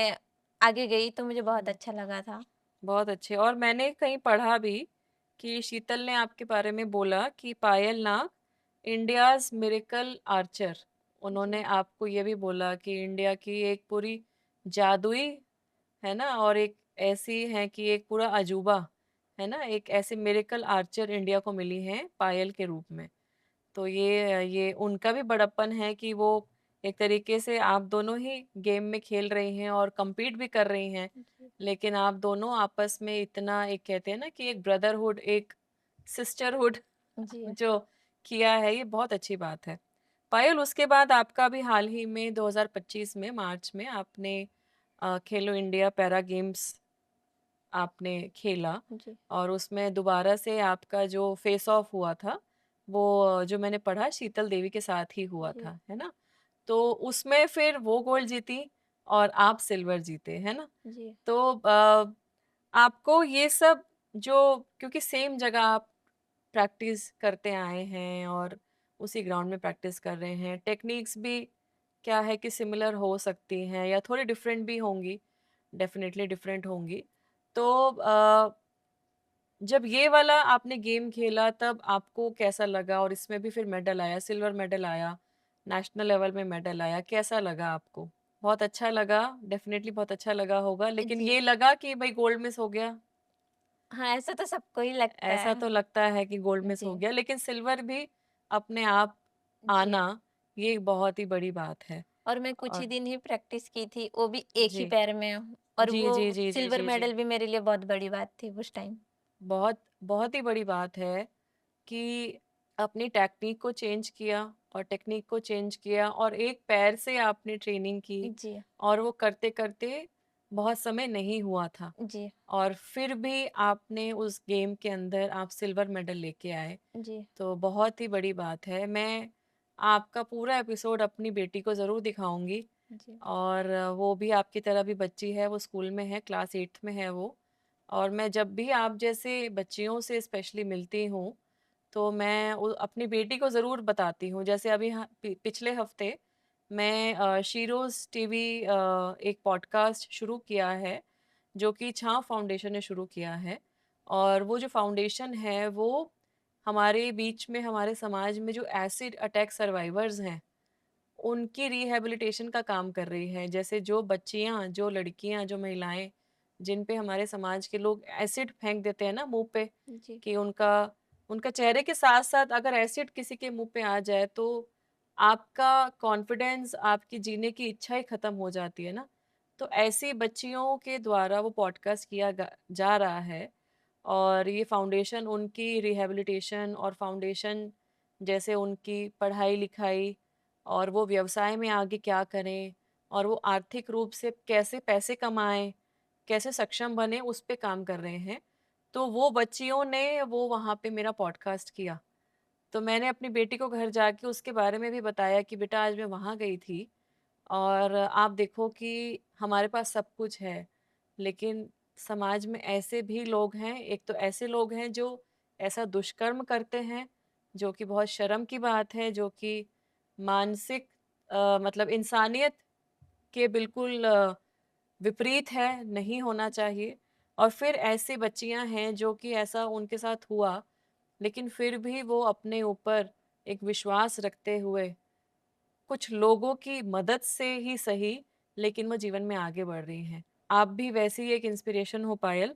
आगे गई, तो मुझे बहुत हुँ। अच्छा लगा था। बहुत अच्छे। और मैंने कहीं पढ़ा भी कि शीतल ने आपके बारे में बोला कि पायल नाग इंडियाज़ मिरेकल आर्चर। उन्होंने जी, आपको ये भी बोला कि इंडिया की एक पूरी जादुई, है ना, और एक ऐसी है कि एक पूरा अजूबा, है ना, एक ऐसे मिरेकल आर्चर इंडिया को मिली हैं पायल के रूप में। तो ये उनका भी बड़प्पन है कि वो एक तरीके से आप दोनों ही गेम में खेल रही हैं और compete भी कर रही हैं। जी, लेकिन आप दोनों आपस में इतना, एक कहते हैं ना कि एक ब्रदरहुड, एक सिस्टरहुड जी, जो किया है, ये बहुत अच्छी बात है। पायल, उसके बाद आपका भी हाल ही में 2025 में मार्च में आपने खेलो इंडिया पैरा गेम्स आपने खेला जी, और उसमें दोबारा से आपका जो फेस ऑफ हुआ था, वो जो मैंने पढ़ा शीतल देवी के साथ ही हुआ जी, था, है ना? तो उसमें फिर वो गोल्ड जीती और आप सिल्वर जीते, है ना? जी, तो आपको ये सब जो, क्योंकि सेम जगह आप प्रैक्टिस करते आए हैं और उसी ग्राउंड में प्रैक्टिस कर रहे हैं, टेक्निक्स भी क्या है कि सिमिलर हो सकती हैं या थोड़ी डिफरेंट भी होंगी, डेफिनेटली डिफरेंट होंगी। तो जब ये वाला आपने गेम खेला तब आपको कैसा लगा? और इसमें भी फिर मेडल आया, सिल्वर मेडल आया, नेशनल लेवल में मेडल आया, कैसा लगा आपको? बहुत अच्छा लगा, डेफिनेटली बहुत अच्छा लगा होगा, लेकिन जी। ये लगा कि भई गोल्ड मिस हो गया? हाँ, ऐसा तो सबको ही लगता ऐसा है। तो लगता है कि गोल्ड मिस हो जी, गया, लेकिन सिल्वर भी अपने आप जी। आना, ये बहुत ही बड़ी बात है। और मैं कुछ ही और दिन ही प्रैक्टिस की थी, वो भी एक ही जी। पैर में, और जी, वो जी, जी, जी, सिल्वर जी, जी। मेडल भी मेरे लिए बहुत बड़ी बात थी उस टाइम। बहुत, बहुत ही बड़ी बात है कि अपनी टेक्निक को चेंज किया और टेक्निक को चेंज किया और एक पैर से आपने ट्रेनिंग की जी, और वो करते-करते बहुत समय नहीं हुआ था जी, और फिर भी आपने उस गेम के अंदर आप सिल्वर मेडल लेके आए, जी, तो बहुत ही बड़ी बात है। मैं आपका पूरा एपिसोड अपनी बेटी को ज़रूर दिखाऊँगी। जी। और वो भी आपकी तरह भी बच्ची है, वो स्कूल में है, क्लास 8th में है वो। और मैं जब भी आप जैसे बच्चियों से स्पेशली मिलती हूँ, तो मैं अपनी बेटी को ज़रूर बताती हूँ। जैसे अभी पिछले हफ्ते मैं शीरोज़ टीवी एक पॉडकास्ट शुरू किया है, जो कि छाँव फाउंडेशन ने शुरू किया है। और वो जो फाउंडेशन है, वो हमारे बीच में, हमारे समाज में जो एसिड अटैक सर्वाइवर्स हैं, उनकी रिहैबिलिटेशन का काम कर रही है। जैसे जो बच्चियाँ, जो लड़कियाँ, जो महिलाएँ, जिन पे हमारे समाज के लोग एसिड फेंक देते हैं ना मुँह पे, जी। कि उनका उनका चेहरे के साथ-साथ अगर एसिड किसी के मुँह पे आ जाए, तो आपका कॉन्फिडेंस, आपकी जीने की इच्छा ही खत्म हो जाती है ना। तो ऐसी बच्चियों के द्वारा वो पॉडकास्ट किया जा रहा है। और ये फाउंडेशन उनकी रिहैबिलिटेशन और फाउंडेशन, जैसे उनकी पढ़ाई-लिखाई और वो व्यवसाय में आगे क्या करें और वो आर्थिक रूप से कैसे पैसे कमाएँ, कैसे सक्षम बने, उस पे काम कर रहे हैं। तो वो बच्चियों ने वो वहाँ पे मेरा पॉडकास्ट किया। तो मैंने अपनी बेटी को घर जाके उसके बारे में भी बताया कि बेटा आज मैं वहाँ गई थी और आप देखो कि हमारे पास सब कुछ है, लेकिन समाज में ऐसे भी लोग हैं, एक तो ऐसे लोग हैं जो ऐसा दुष्कर्म करते हैं, जो कि बहुत शर्म की बात है, जो कि मानसिक मतलब इंसानियत के बिल्कुल विपरीत है, नहीं होना चाहिए। और फिर ऐसी बच्चियां हैं जो कि ऐसा उनके साथ हुआ, लेकिन फिर भी वो अपने ऊपर एक विश्वास रखते हुए कुछ लोगों की मदद से ही सही, लेकिन वो जीवन में आगे बढ़ रही हैं। आप भी वैसी ही एक इंस्पिरेशन हो पायल।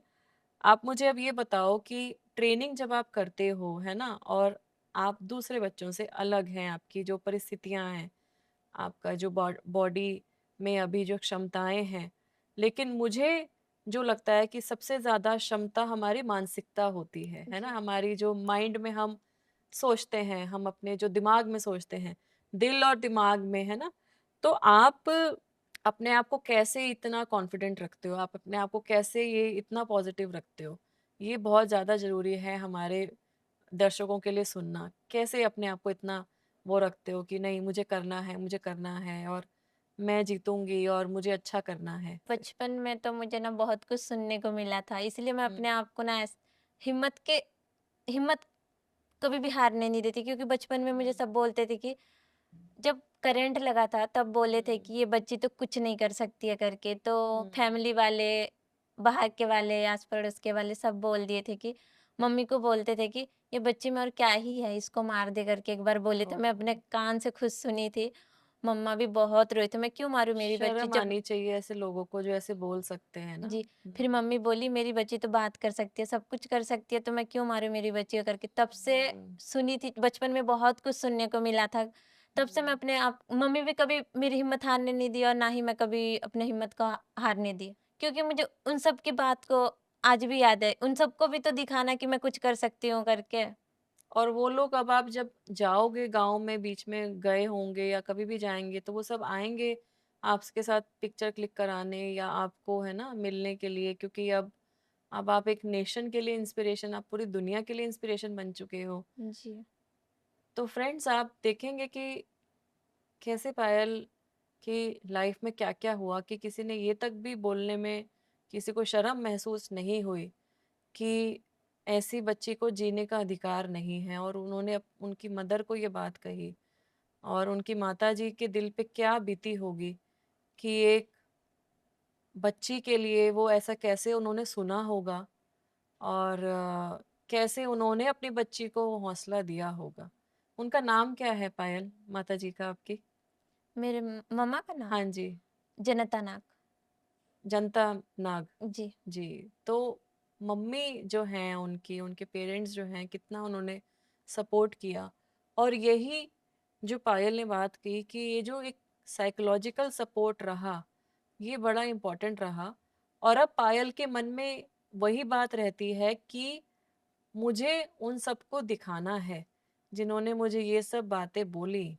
आप मुझे अब ये बताओ कि ट्रेनिंग जब आप करते हो, है ना? और आप दूसरे बच्चों से अलग हैं, आपकी जो परिस्थितियाँ हैं, आपका जो बॉडी में अभी जो क्षमताएँ हैं। लेकिन मुझे जो लगता है कि सबसे ज़्यादा क्षमता हमारी मानसिकता होती है ना? जी। हमारी जो माइंड में हम सोचते हैं, हम अपने जो दिमाग में सोचते हैं, दिल और दिमाग में, है ना? तो आप अपने आप को कैसे इतना कॉन्फिडेंट रखते हो? आप अपने आप को कैसे ये इतना पॉज़िटिव रखते हो? ये बहुत ज़्यादा ज़रूरी है हमारे दर्शकों के लिए सुनना। कैसे अपने आप को इतना वो रखते हो कि नहीं, मुझे करना है और मैं जीतूँगी और मुझे अच्छा करना है? फिर बचपन में तो मुझे ना बहुत कुछ सुनने को मिला था, इसलिए मैं हुँ, अपने आप को ना हिम्मत के हिम्मत कभी भी हारने नहीं देती, क्योंकि बचपन में मुझे हुँ, सब बोलते थे कि जब करंट लगा था तब बोले थे हुँ, कि ये बच्ची तो कुछ नहीं कर सकती है करके, तो हुँ, फैमिली वाले, बाहर के वाले, आस पड़ोस के वाले सब बोल दिए थे कि मम्मी को बोलते थे कि ये बच्ची में और क्या ही है, इसको मार दे करके एक बार बोले थे। मैं ओह! अपने कान से खुद सुनी थी। मम्मा भी बहुत रोए थे, मैं क्यों मारूं मेरी बच्ची, शर्म जब आनी चाहिए ऐसे लोगों को जो ऐसे बोल सकते हैं ना। जी। हुँ, फिर मम्मी बोली मेरी बच्ची तो बात कर सकती है, सब कुछ कर सकती है, तो मैं क्यों मारूँ मेरी बच्ची को करके। तब से हुँ, सुनी थी, बचपन में बहुत कुछ सुनने को मिला था। तब से मैं हुँ। अपने आप, मम्मी भी कभी मेरी हिम्मत हारने नहीं दी और ना ही मैं कभी अपने हिम्मत को हारने दी। क्योंकि मुझे उन सब की बात को आज भी याद है। उन सबको भी तो दिखाना कि मैं कुछ कर सकती हूँ करके। और वो लोग, अब आप जब जाओगे गाँव में, बीच में गए होंगे या कभी भी जाएँगे, तो वो सब आएँगे आपके साथ पिक्चर क्लिक कराने या आपको, है ना, मिलने के लिए, क्योंकि अब आप एक नेशन के लिए इंस्पिरेशन, आप पूरी दुनिया के लिए इंस्पिरेशन बन चुके हो। जी। तो फ्रेंड्स, आप देखेंगे कि कैसे पायल की लाइफ में क्या-क्या हुआ कि किसी ने ये तक भी बोलने में किसी को शर्म महसूस नहीं हुई कि ऐसी बच्ची को जीने का अधिकार नहीं है। और उन्होंने उनकी मदर को ये बात कही और उनकी माताजी के दिल पे क्या बीती होगी कि एक बच्ची के लिए वो ऐसा कैसे उन्होंने सुना होगा और कैसे उन्होंने अपनी बच्ची को हौसला दिया होगा। उनका नाम क्या है पायल, माताजी का आपकी? मेरे मम्मा का नाम हाँ जी। जनता नाग। जनता नाग। जी। जी। तो मम्मी जो हैं उनकी, उनके पेरेंट्स जो हैं, कितना उन्होंने सपोर्ट किया। और यही जो पायल ने बात की कि ये जो एक साइकोलॉजिकल सपोर्ट रहा, ये बड़ा इम्पोर्टेंट रहा। और अब पायल के मन में वही बात रहती है कि मुझे उन सबको दिखाना है, जिन्होंने मुझे ये सब बातें बोली।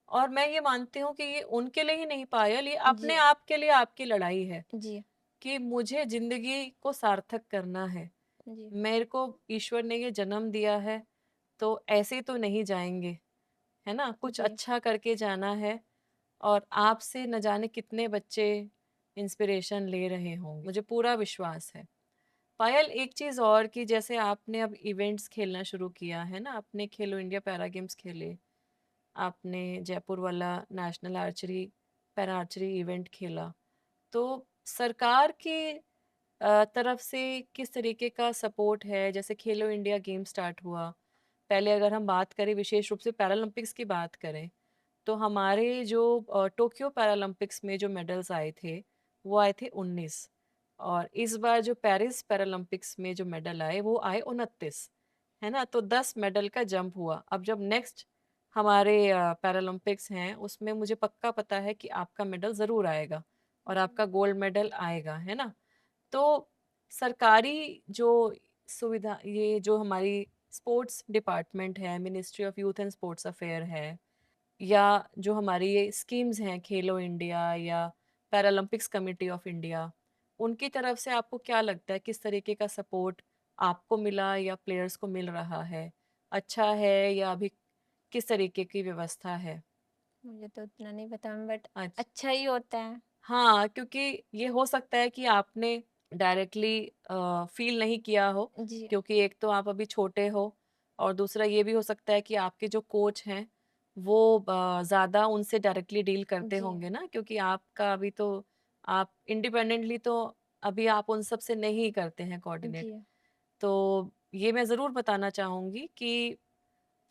और मैं ये मानती हूँ कि ये उनके लिए ही नहीं पायल, ये अपने जी। आप के लिए आपकी लड़ाई है जी। कि मुझे ज़िंदगी को सार्थक करना है। जी। मेरे को ईश्वर ने ये जन्म दिया है, तो ऐसे तो नहीं जाएँगे, है ना? कुछ जी, अच्छा करके जाना है और आपसे न जाने कितने बच्चे इंस्पिरेशन ले रहे होंगे, मुझे पूरा विश्वास है। पायल, एक चीज़ और कि जैसे आपने अब इवेंट्स खेलना शुरू किया है ना, आपने खेलो इंडिया पैरा गेम्स खेले, आपने जयपुर वाला national archery para archery event खेला, तो सरकार की तरफ से किस तरीके का सपोर्ट है? जैसे खेलो इंडिया गेम स्टार्ट हुआ, पहले अगर हम बात करें विशेष रूप से पैरालंपिक्स की बात करें, तो हमारे जो टोक्यो पैरालंपिक्स में जो मेडल्स आए थे, वो आए थे 19, और इस बार जो पेरिस पैरालंपिक्स में जो मेडल आए, वो आए 29, है ना? तो 10 मेडल का जंप हुआ। अब जब नेक्स्ट हमारे पैरालंपिक्स हैं, उसमें मुझे पक्का पता है कि आपका मेडल ज़रूर आएगा और जी, आपका गोल्ड मेडल आएगा, है ना? तो सरकारी जो सुविधा, ये जो हमारी स्पोर्ट्स डिपार्टमेंट है, ministry of youth and sports affair है, या जो हमारी ये स्कीम्स हैं खेलो इंडिया या पैरालंपिक्स कमेटी ऑफ इंडिया, उनकी तरफ से आपको क्या लगता है किस तरीके का सपोर्ट आपको मिला या प्लेयर्स को मिल रहा है? अच्छा है या अभी किस तरीके की व्यवस्था है? मुझे तो उतना नहीं पता बट अच्छा। अच्छा ही होता है। हाँ, क्योंकि ये हो सकता है कि आपने डायरेक्टली फ़ील नहीं किया हो, जी, क्योंकि एक तो आप अभी छोटे हो और दूसरा ये भी हो सकता है कि आपके जो कोच हैं, वो ज़्यादा उनसे डायरेक्टली डील करते जी, होंगे ना, क्योंकि आपका अभी तो आप इंडिपेंडेंटली तो अभी आप उन सब से नहीं करते हैं कोऑर्डिनेट। जी, तो ये मैं ज़रूर बताना चाहूँगी कि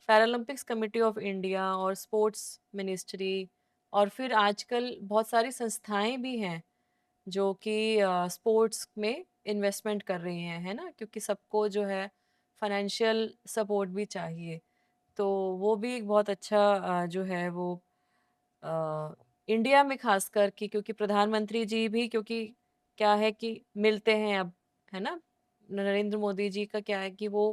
पैरालंपिक्स कमेटी ऑफ इंडिया और स्पोर्ट्स मिनिस्ट्री और फिर आजकल बहुत सारी संस्थाएं भी हैं जो कि स्पोर्ट्स में इन्वेस्टमेंट कर रही हैं, है ना? क्योंकि सबको जो है फाइनेंशियल सपोर्ट भी चाहिए, तो वो भी एक बहुत अच्छा जो है वो अ, इंडिया में खासकर कि क्योंकि प्रधानमंत्री जी भी, क्योंकि क्या है कि मिलते हैं अब, है ना? नरेंद्र मोदी जी का क्या है कि वो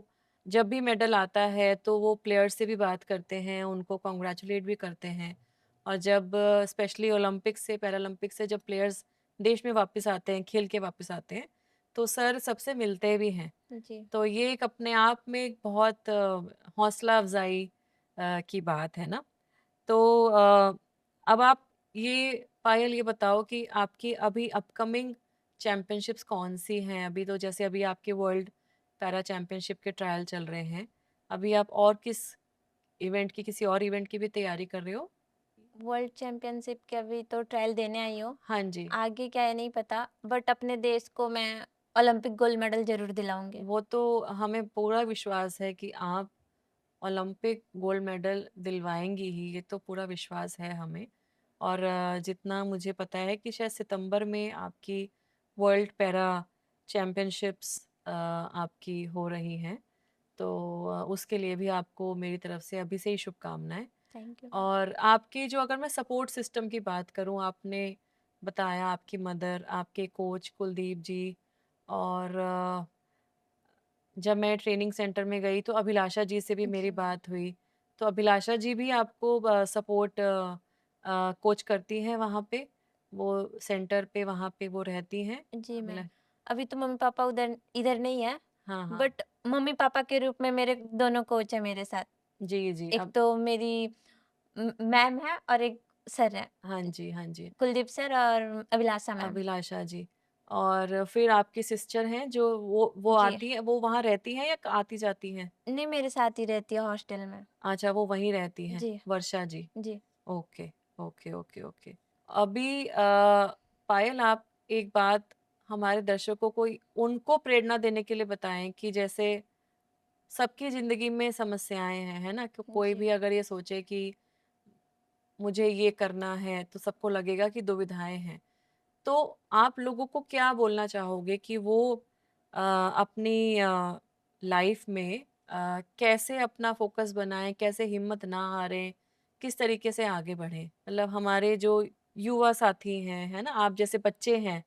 जब भी मेडल आता है तो वो प्लेयर्स से भी बात करते हैं, उनको कॉन्ग्रेचुलेट भी करते हैं, और जब स्पेशली ओलंपिक्स से पैरालंपिक्स से जब प्लेयर्स देश में वापस आते हैं, खेल के वापस आते हैं, तो सर सबसे मिलते भी हैं। जी। तो ये एक अपने आप में एक बहुत हौसला अफ़ज़ाई की बात है ना? तो अब आप ये पायल ये बताओ कि आपकी अभी अपकमिंग चैंपियनशिप्स कौन-सी हैं? अभी तो जैसे अभी आपके वर्ल्ड पैरा चैंपियनशिप के ट्रायल चल रहे हैं। अभी आप और किस इवेंट की, किसी और इवेंट की भी तैयारी कर रहे हो? वर्ल्ड चैंपियनशिप के अभी तो ट्रायल देने आई हूँ। हाँ जी। आगे क्या है नहीं पता बट अपने देश को मैं ओलंपिक गोल्ड मेडल ज़रूर दिलाऊँगी। वो तो हमें पूरा विश्वास है कि आप ओलंपिक गोल्ड मेडल दिलवाएँगी ही, ये तो पूरा विश्वास है हमें। और जितना मुझे पता है कि शायद सितंबर में आपकी वर्ल्ड पैरा चैंपियनशिप्स आपकी हो रही हैं। तो उसके लिए भी आपको मेरी तरफ से अभी से ही शुभकामनाएँ। Thank you ma'am. और आपकी जो, अगर मैं सपोर्ट सिस्टम की बात करूँ, आपने बताया आपकी मदर, आपके कोच कुलदीप जी, और जब मैं ट्रेनिंग सेंटर में गई तो अभिलाषा जी से भी मेरी जी, बात हुई। तो अभिलाषा जी भी आपको सपोर्ट कोच करती हैं वहाँ पे? वो सेंटर पे वहाँ पे वो रहती हैं? जी मैम। अभिला अभी तो मम्मी-पापा उधर इधर नहीं है हाँ, हाँ। बट मम्मी-पापा के रूप में मेरे दोनों कोच हैं मेरे साथ। जी, जी। एक तो मेरी मैम है और एक सर है। हाँ जी, हाँ जी। कुलदीप सर और अभिलाषा मैम। अभिलाषा जी। और फिर आपकी सिस्टर हैं जो वो जी। आती हैं, वो वहाँ रहती हैं या आती-जाती हैं? नहीं मेरे साथ ही रहती है हॉस्टल में। अच्छा, वो वहीं रहती हैं, जी, वर्षा जी। जी। Okay, okay, okay, okay. अभी पायल, आप एक बात हमारे दर्शकों को उनको प्रेरणा देने के लिए बताएँ कि जैसे सबकी ज़िंदगी में समस्याएँ हैं, है ना? कि कोई जी। भी अगर ये सोचे कि मुझे ये करना है, तो सबको लगेगा कि दुविधाएँ हैं। तो आप लोगों को क्या बोलना चाहोगे कि वो अपनी लाइफ में कैसे अपना फोकस बनाएं, कैसे हिम्मत ना हारें, किस तरीके से आगे बढ़ें? मतलब हमारे जो युवा साथी हैं, है ना, आप जैसे बच्चे हैं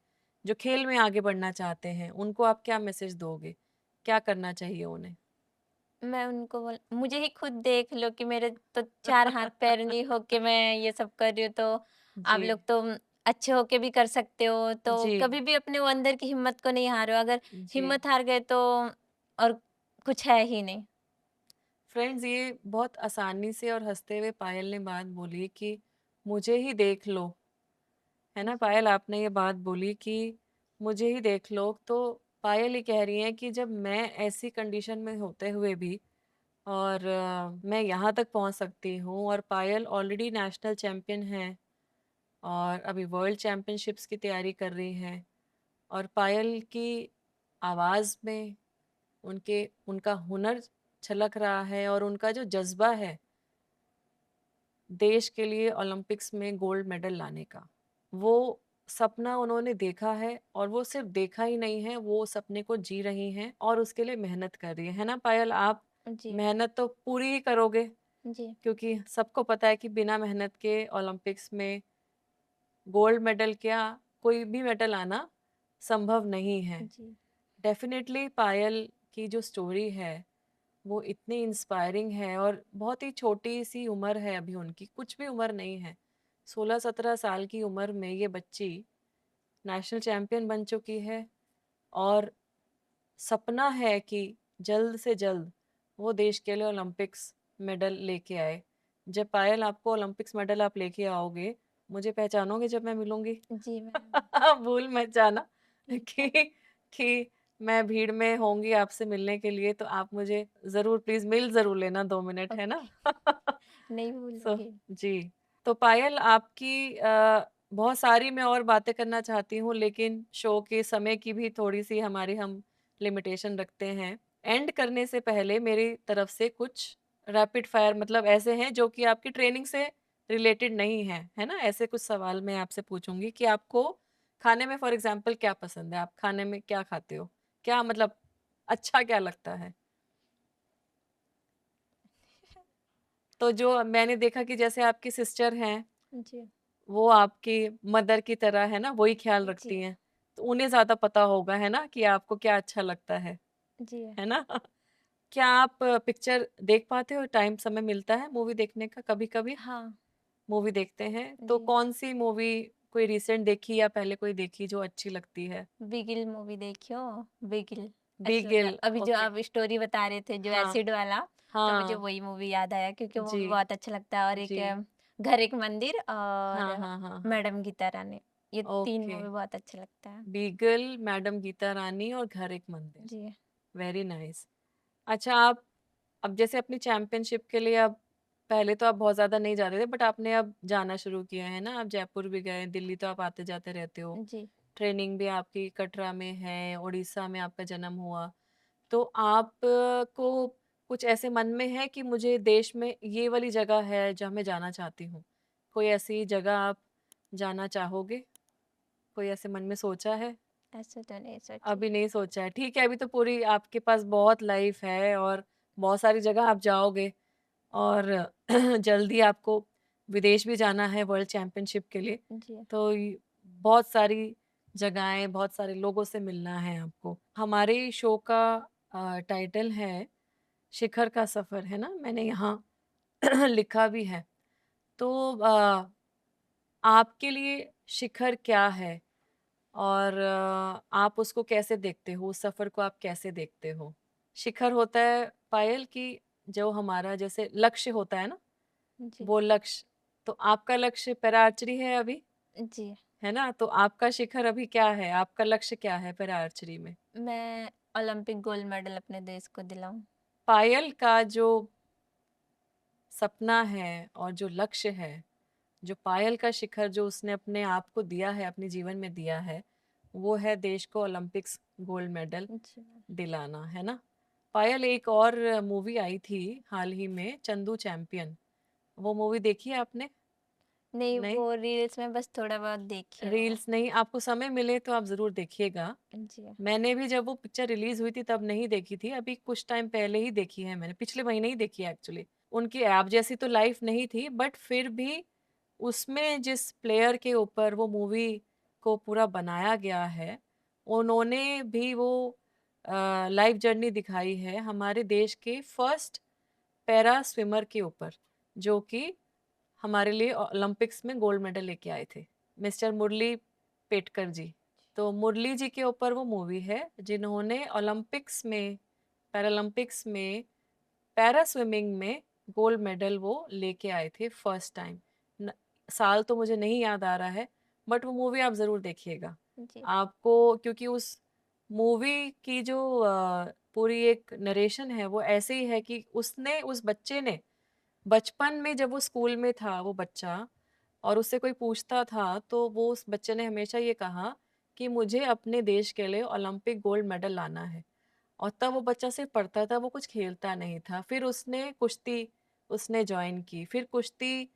जो खेल में आगे बढ़ना चाहते हैं, उनको आप क्या मैसेज दोगे? क्या करना चाहिए उन्हें? मैं उनको बोल मुझे ही खुद देख लो कि मेरे तो 4 हाथ पैर नहीं हो के मैं ये सब कर रही हूँ, तो आप जी, लोग तो अच्छे होके भी कर सकते हो। तो जी, कभी भी अपने वो अंदर की हिम्मत को नहीं हारो, अगर जी। हिम्मत हार गए तो और कुछ है ही नहीं। फ्रेंड्स, ये बहुत आसानी से और हँसते हुए पायल ने बात बोली कि मुझे ही देख लो, है ना? जी, पायल आपने ये बात बोली कि मुझे ही देख लो, तो पायल ये कह रही हैं कि जब मैं ऐसी कंडीशन में होते हुए भी और मैं यहाँ तक पहुँच सकती हूँ और पायल ऑलरेडी नेशनल चैंपियन है और अभी वर्ल्ड चैंपियनशिप्स की तैयारी कर रही हैं और पायल की आवाज़ में उनके उनका हुनर छलक रहा है और उनका जो जज़्बा है देश के लिए ओलंपिक्स में गोल्ड मेडल लाने का, वो सपना उन्होंने देखा है और वो सिर्फ देखा ही नहीं है, वो सपने को जी रही हैं और उसके लिए मेहनत कर रही है ना पायल? आप जी, मेहनत तो पूरी ही करोगे जी, क्योंकि सबको पता है कि बिना मेहनत के ओलंपिक्स में गोल्ड मेडल क्या कोई भी मेडल आना संभव नहीं है। जी, डेफिनेटली पायल की जो स्टोरी है वो इतनी इंस्पायरिंग है और बहुत ही छोटी सी उम्र है अभी उनकी, कुछ भी उम्र नहीं है। 16-17 साल की उम्र में ये बच्ची नेशनल चैंपियन बन चुकी है और सपना है कि जल्द से जल्द वो देश के लिए ओलंपिक्स मेडल लेके आए। जब पायल आपको ओलंपिक्स मेडल आप लेके आओगे, मुझे पहचानोगे जब मैं मिलूँगी? जी मैम, भूल मत जाना ठीक है, कि मैं भीड़ में होंगी आपसे मिलने के लिए, तो आप मुझे ज़रूर प्लीज़ मिल ज़रूर लेना 2 मिनट, है ना? ओके, नहीं सो भूलूँगी। जी। तो पायल आपकी बहुत सारी मैं और बातें करना चाहती हूँ, लेकिन शो के समय की भी थोड़ी-सी हमारी हम लिमिटेशन रखते हैं। एंड करने से पहले मेरी तरफ से कुछ रैपिड फायर मतलब ऐसे हैं जो कि आपकी ट्रेनिंग से रिलेटेड नहीं हैं, है ना? ऐसे कुछ सवाल मैं आपसे पूछूँगी कि आपको खाने में फॉर एग्ज़ाम्पल क्या पसंद है? आप खाने में क्या खाते हो? क्या मतलब अच्छा क्या लगता है? तो जो मैंने देखा कि जैसे आपकी सिस्टर हैं, जी, वो आपकी मदर की तरह है ना, वही ख़्याल जी, रखती हैं। तो उन्हें ज़्यादा पता होगा, है ना, कि आपको क्या अच्छा लगता जी, है ना? क्या आप पिक्चर देख पाते हो? टाइम समय मिलता है मूवी देखने का कभी-कभी? हाँ, मूवी देखते हैं, तो जी। कौन-सी मूवी कोई रिसेंट देखी या पहले कोई देखी जो अच्छी लगती है? बिगिल मूवी देखी हो? बिगिल, एसिड बिगिल, अभी जो ओके। आप स्टोरी बता रहे थे जो हाँ, एसिड वाला, तो मुझे हाँ। वही मूवी याद आया क्योंकि वो जी, भी बहुत अच्छा लगता है और एक जी। घर एक मंदिर और हाँ, हाँ, हाँ, हाँ। मैडम गीता रानी, ये 3 ओके। मूवी बहुत अच्छे लगता है। बीगल, मैडम गीता रानी और घर एक मंदिर। जी, वेरी नाइस। अच्छा, आप अब जैसे अपनी चैंपियनशिप के लिए अब पहले तो आप बहुत ज़्यादा नहीं जाते थे बट आपने अब जाना शुरू किया है ना? आप जयपुर भी गए, दिल्ली तो आप आते-जाते रहते हो। जी, ट्रेनिंग भी आपकी कटरा में है, उड़ीसा में आपका जन्म हुआ। तो आप को कुछ ऐसे मन में है कि मुझे देश में ये वाली जगह है जहाँ मैं जाना चाहती हूँ? कोई ऐसी जगह आप जाना चाहोगे? कोई ऐसे मन में सोचा है? ऐसे तो नहीं सोची। अभी नहीं सोचा है। ठीक है, अभी तो पूरी आपके पास बहुत लाइफ़ है और बहुत सारी जगह आप जाओगे और जल्दी आपको विदेश भी जाना है वर्ल्ड चैंपियनशिप के लिए। जी, तो य बहुत सारी जगहें, बहुत सारे लोगों से मिलना है आपको। हमारे शो का टाइटल है शिखर का सफ़र, है ना? मैंने यहाँ लिखा भी है। तो आपके लिए शिखर क्या है? और आप उसको कैसे देखते हो? उस सफ़र को आप कैसे देखते हो? शिखर होता है पायल कि जो हमारा जैसे लक्ष्य होता है ना, जी, वो लक्ष्य। तो आपका लक्ष्य पैरा आर्चरी है अभी, जी। है ना? तो आपका शिखर अभी क्या है? आपका लक्ष्य क्या है पैरा आर्चरी में? मैं ओलंपिक गोल्ड मेडल अपने देश को दिलाऊँ। पायल का जो सपना है और जो लक्ष्य है, जो पायल का शिखर जो उसने अपने आप को दिया है, अपने जीवन में दिया है, वो है देश को ओलंपिक्स गोल्ड मेडल जी। दिलाना, है ना? पायल एक और मूवी आई थी हाल ही में चंदू चैंपियन, वो मूवी देखी है आपने? नहीं, नहीं? वो रील्स में बस थोड़ा बहुत देखी है वो। रील्स नहीं, आपको समय मिले तो आप ज़रूर देखिएगा। जी, मैंने भी जब वो पिक्चर रिलीज़ हुई थी तब नहीं देखी थी, अभी कुछ टाइम पहले ही देखी है मैंने, पिछले महीने ही देखी है एक्चुअली। उनकी आप जैसी तो लाइफ़ नहीं थी बट फिर भी उसमें जिस प्लेयर के ऊपर वो मूवी को पूरा बनाया गया है, उन्होंने भी वो लाइफ़ जर्नी दिखाई है हमारे देश के फर्स्ट पैरा स्विमर के ऊपर, जो कि हमारे लिए ओलंपिक्स में गोल्ड मेडल लेके आए थे, मिस्टर मुरली पेटकर जी। तो मुरली जी के ऊपर वो मूवी है, जिन्होंने ओलंपिक्स में पैरालंपिक्स में पैरा स्विमिंग में गोल्ड मेडल वो लेके आए थे फर्स्ट टाइम। साल तो मुझे नहीं याद आ रहा है, बट वो मूवी आप ज़रूर देखिएगा। जी। आपको, क्योंकि उस मूवी की जो पूरी एक नरेशन है वो ऐसे ही है कि उसने, उस बच्चे ने बचपन में जब वो स्कूल में था वो बच्चा, और उससे कोई पूछता था तो वो उस बच्चे ने हमेशा ये कहा कि मुझे अपने देश के लिए ओलंपिक गोल्ड मेडल लाना है। और तब वो बच्चा सिर्फ पढ़ता था, वो कुछ खेलता नहीं था। फिर उसने कुश्ती उसने जॉइन की, फिर कुश्ती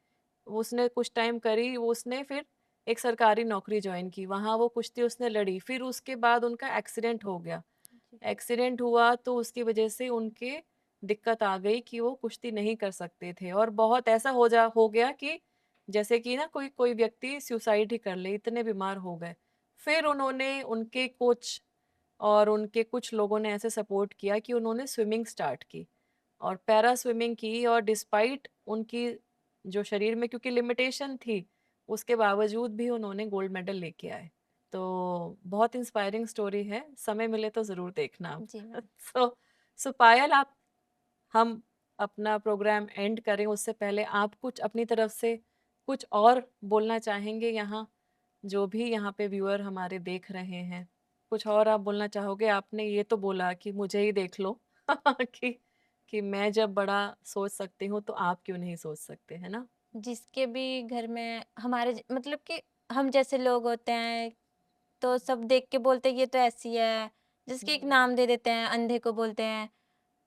उसने कुछ टाइम करी, वो उसने फिर एक सरकारी नौकरी जॉइन की, वहाँ वो कुश्ती उसने लड़ी। फिर उसके बाद उनका एक्सीडेंट हो गया। जी। एक्सीडेंट हुआ तो उसकी वजह से उनके दिक्कत आ गई कि वो कुश्ती नहीं कर सकते थे, और बहुत ऐसा हो गया कि जैसे कि ना कोई कोई व्यक्ति सुसाइड ही कर ले, इतने बीमार हो गए। फिर उन्होंने, उनके कोच और उनके कुछ लोगों ने ऐसे सपोर्ट किया कि उन्होंने स्विमिंग स्टार्ट की और पैरा स्विमिंग की, और डिस्पाइट उनकी जो शरीर में क्योंकि लिमिटेशन थी, उसके बावजूद भी उन्होंने गोल्ड मेडल लेके आए। तो बहुत इंस्पायरिंग स्टोरी है, समय मिले तो ज़रूर देखना आप। जी मैम। सो सो पायल, आप, हम अपना प्रोग्राम एंड करें उससे पहले आप कुछ अपनी तरफ से कुछ और बोलना चाहेंगे यहाँ, जो भी यहाँ पे व्यूअर हमारे देख रहे हैं, कुछ और आप बोलना चाहोगे? आपने ये तो बोला कि मुझे ही देख लो कि मैं जब बड़ा सोच सकती हूँ तो आप क्यों नहीं सोच सकते, है ना? जिसके भी घर में हमारे मतलब कि हम जैसे लोग होते हैं, तो सब देख के बोलते हैं ये तो ऐसी है, जिसके एक हुँ, नाम दे देते हैं, अंधे को बोलते हैं,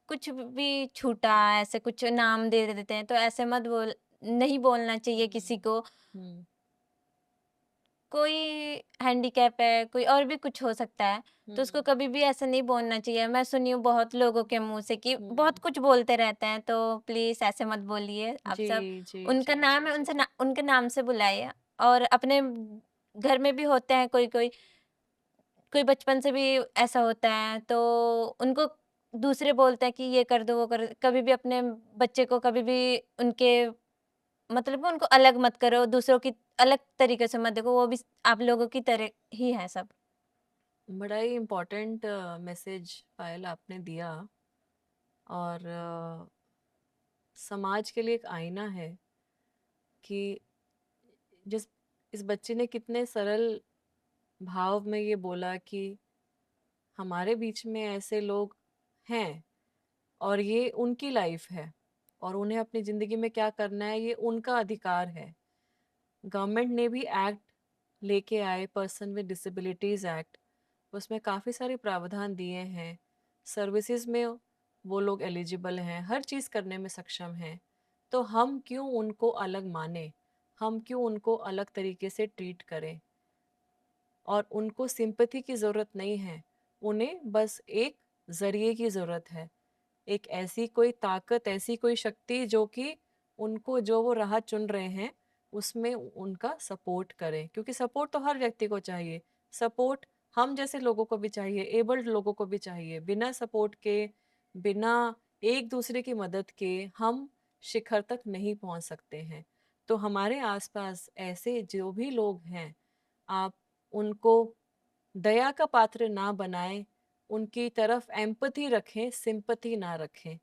कुछ भी छूटा ऐसे कुछ नाम दे देते हैं, तो ऐसे मत बोल, नहीं बोलना चाहिए किसी हुँ, को। हुँ, कोई हैंडीकैप है, कोई और भी कुछ हो सकता है, तो उसको हुँ, कभी भी ऐसा नहीं बोलना चाहिए। मैं सुनी हूँ बहुत लोगों के मुँह से कि बहुत हुँ। कुछ बोलते रहते हैं, तो प्लीज़ ऐसे मत बोलिए। आप जी, सब जी, उनका जी। नाम है, उनके नाम से बुलाइए। और अपने घर में भी होते हैं कोई-कोई, कोई बचपन से भी ऐसा होता है, तो उनको दूसरे बोलते हैं कि ये कर दो, वो कर दो। कभी भी अपने बच्चे को कभी भी उनके मतलब कि उनको अलग मत करो, दूसरों की अलग तरीके से मत देखो, वो भी आप लोगों की तरह ही हैं सब। बड़ा ही इम्पोर्टेंट मैसेज पायल आपने दिया, और समाज के लिए एक आईना है कि जिस इस बच्चे ने कितने सरल भाव में ये बोला कि हमारे बीच में ऐसे लोग हैं, और ये उनकी लाइफ है, और उन्हें अपनी ज़िंदगी में क्या करना है ये उनका अधिकार है। गवर्नमेंट ने भी एक्ट लेके आए, पर्सन विद डिसेबिलिटीज़ एक्ट, उसमें काफ़ी सारे प्रावधान दिए हैं। सर्विसेज में वो लोग एलिजिबल हैं, हर चीज़ करने में सक्षम हैं। तो हम क्यों उनको अलग माने, हम क्यों उनको अलग तरीके से ट्रीट करें? और उनको सिंपैथी की ज़रूरत नहीं है, उन्हें बस एक ज़रिए की ज़रूरत है। एक ऐसी कोई ताकत, ऐसी कोई शक्ति जो कि उनको, जो वो राह चुन रहे हैं, उसमें उनका सपोर्ट करे। क्योंकि सपोर्ट तो हर व्यक्ति को चाहिए। सपोर्ट हम जैसे लोगों को भी चाहिए, एबल्ड लोगों को भी चाहिए। बिना सपोर्ट के, बिना एक दूसरे की मदद के हम शिखर तक नहीं पहुंच सकते हैं। तो हमारे आसपास ऐसे जो भी लोग हैं, आप उनको दया का पात्र ना बनाएं, उनकी तरफ एम्पैथी रखें, सिंपैथी ना रखें।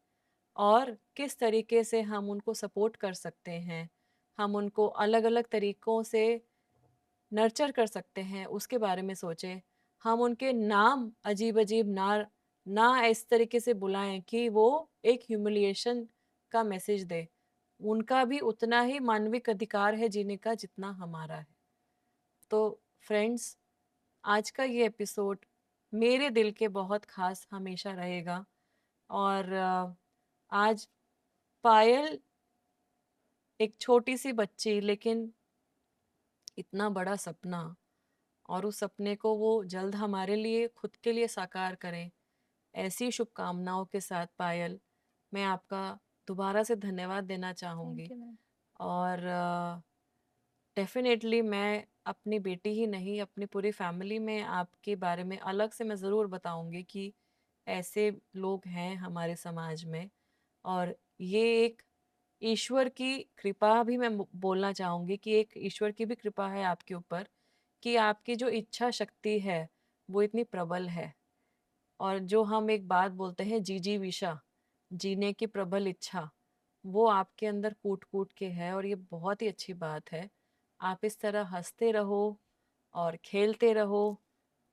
और किस तरीके से हम उनको सपोर्ट कर सकते हैं, हम उनको अलग-अलग तरीकों से नर्चर कर सकते हैं, उसके बारे में सोचें। हम उनके नाम अजीब-अजीब ना ना इस तरीके से बुलाएँ कि वो एक ह्यूमिलिएशन का मैसेज दे। उनका भी उतना ही मानविक अधिकार है जीने का जितना हमारा है। तो फ्रेंड्स, आज का ये एपिसोड मेरे दिल के बहुत ख़ास हमेशा रहेगा, और आज पायल एक छोटी-सी बच्ची, लेकिन इतना बड़ा सपना, और उस सपने को वो जल्द हमारे लिए, खुद के लिए साकार करें। ऐसी शुभकामनाओं के साथ पायल, मैं आपका दोबारा से धन्यवाद देना चाहूँगी। Thank you ma'am. और डेफ़िनेटली मैं अपनी बेटी ही नहीं, अपनी पूरी फैमिली में आपके बारे में अलग से मैं ज़रूर बताऊँगी कि ऐसे लोग हैं हमारे समाज में। और ये एक ईश्वर की कृपा भी मैं बोलना चाहूँगी कि एक ईश्वर की भी कृपा है आपके ऊपर, कि आपकी जो इच्छा शक्ति है वो इतनी प्रबल है। और जो हम एक बात बोलते हैं, जीजीविषा, जीने की प्रबल इच्छा वो आपके अंदर कूट कूट के है, और ये बहुत ही अच्छी बात है। आप इस तरह हंसते रहो और खेलते रहो,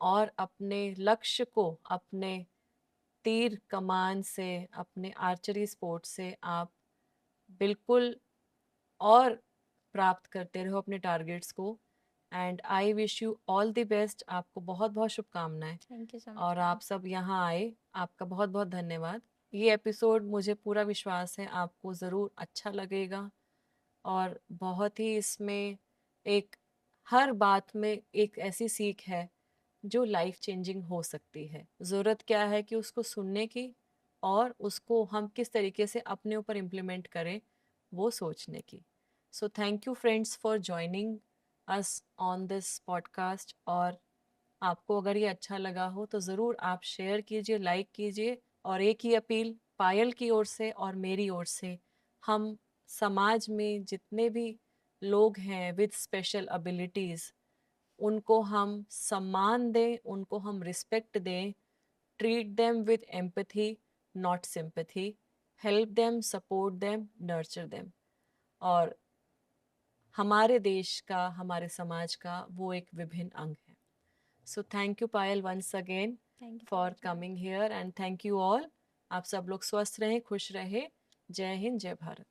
और अपने लक्ष्य को, अपने तीर कमान से, अपने आर्चरी स्पोर्ट से आप बिल्कुल और प्राप्त करते रहो अपने टारगेट्स को। And I wish you all the best. आपको बहुत बहुत शुभकामनाएं। थैंक यू सो और मच। आप सब यहाँ आए, आपका बहुत बहुत धन्यवाद। ये एपिसोड मुझे पूरा विश्वास है आपको ज़रूर अच्छा लगेगा, और बहुत ही इसमें एक, हर बात में एक ऐसी सीख है जो लाइफ चेंजिंग हो सकती है। ज़रूरत क्या है कि उसको सुनने की, और उसको हम किस तरीके से अपने ऊपर इम्प्लीमेंट करें वो सोचने की। सो thank you friends for joining us on this podcast. और आपको अगर ये अच्छा लगा हो तो ज़रूर आप शेयर कीजिए, लाइक कीजिए। और एक ही अपील पायल की ओर से और मेरी ओर से, हम समाज में जितने भी लोग हैं विद स्पेशल एबिलिटीज़, उनको हम सम्मान दें, उनको हम रिस्पेक्ट दें, treat them with empathy not sympathy, help them, support them, nurture them. और हमारे देश का, हमारे समाज का वो एक विभिन्न अंग है। So thank you Payal once again thank you so for much ma'am. Coming here, and thank you all. आप सब लोग स्वस्थ रहें, खुश रहें। जय हिंद, जय भारत।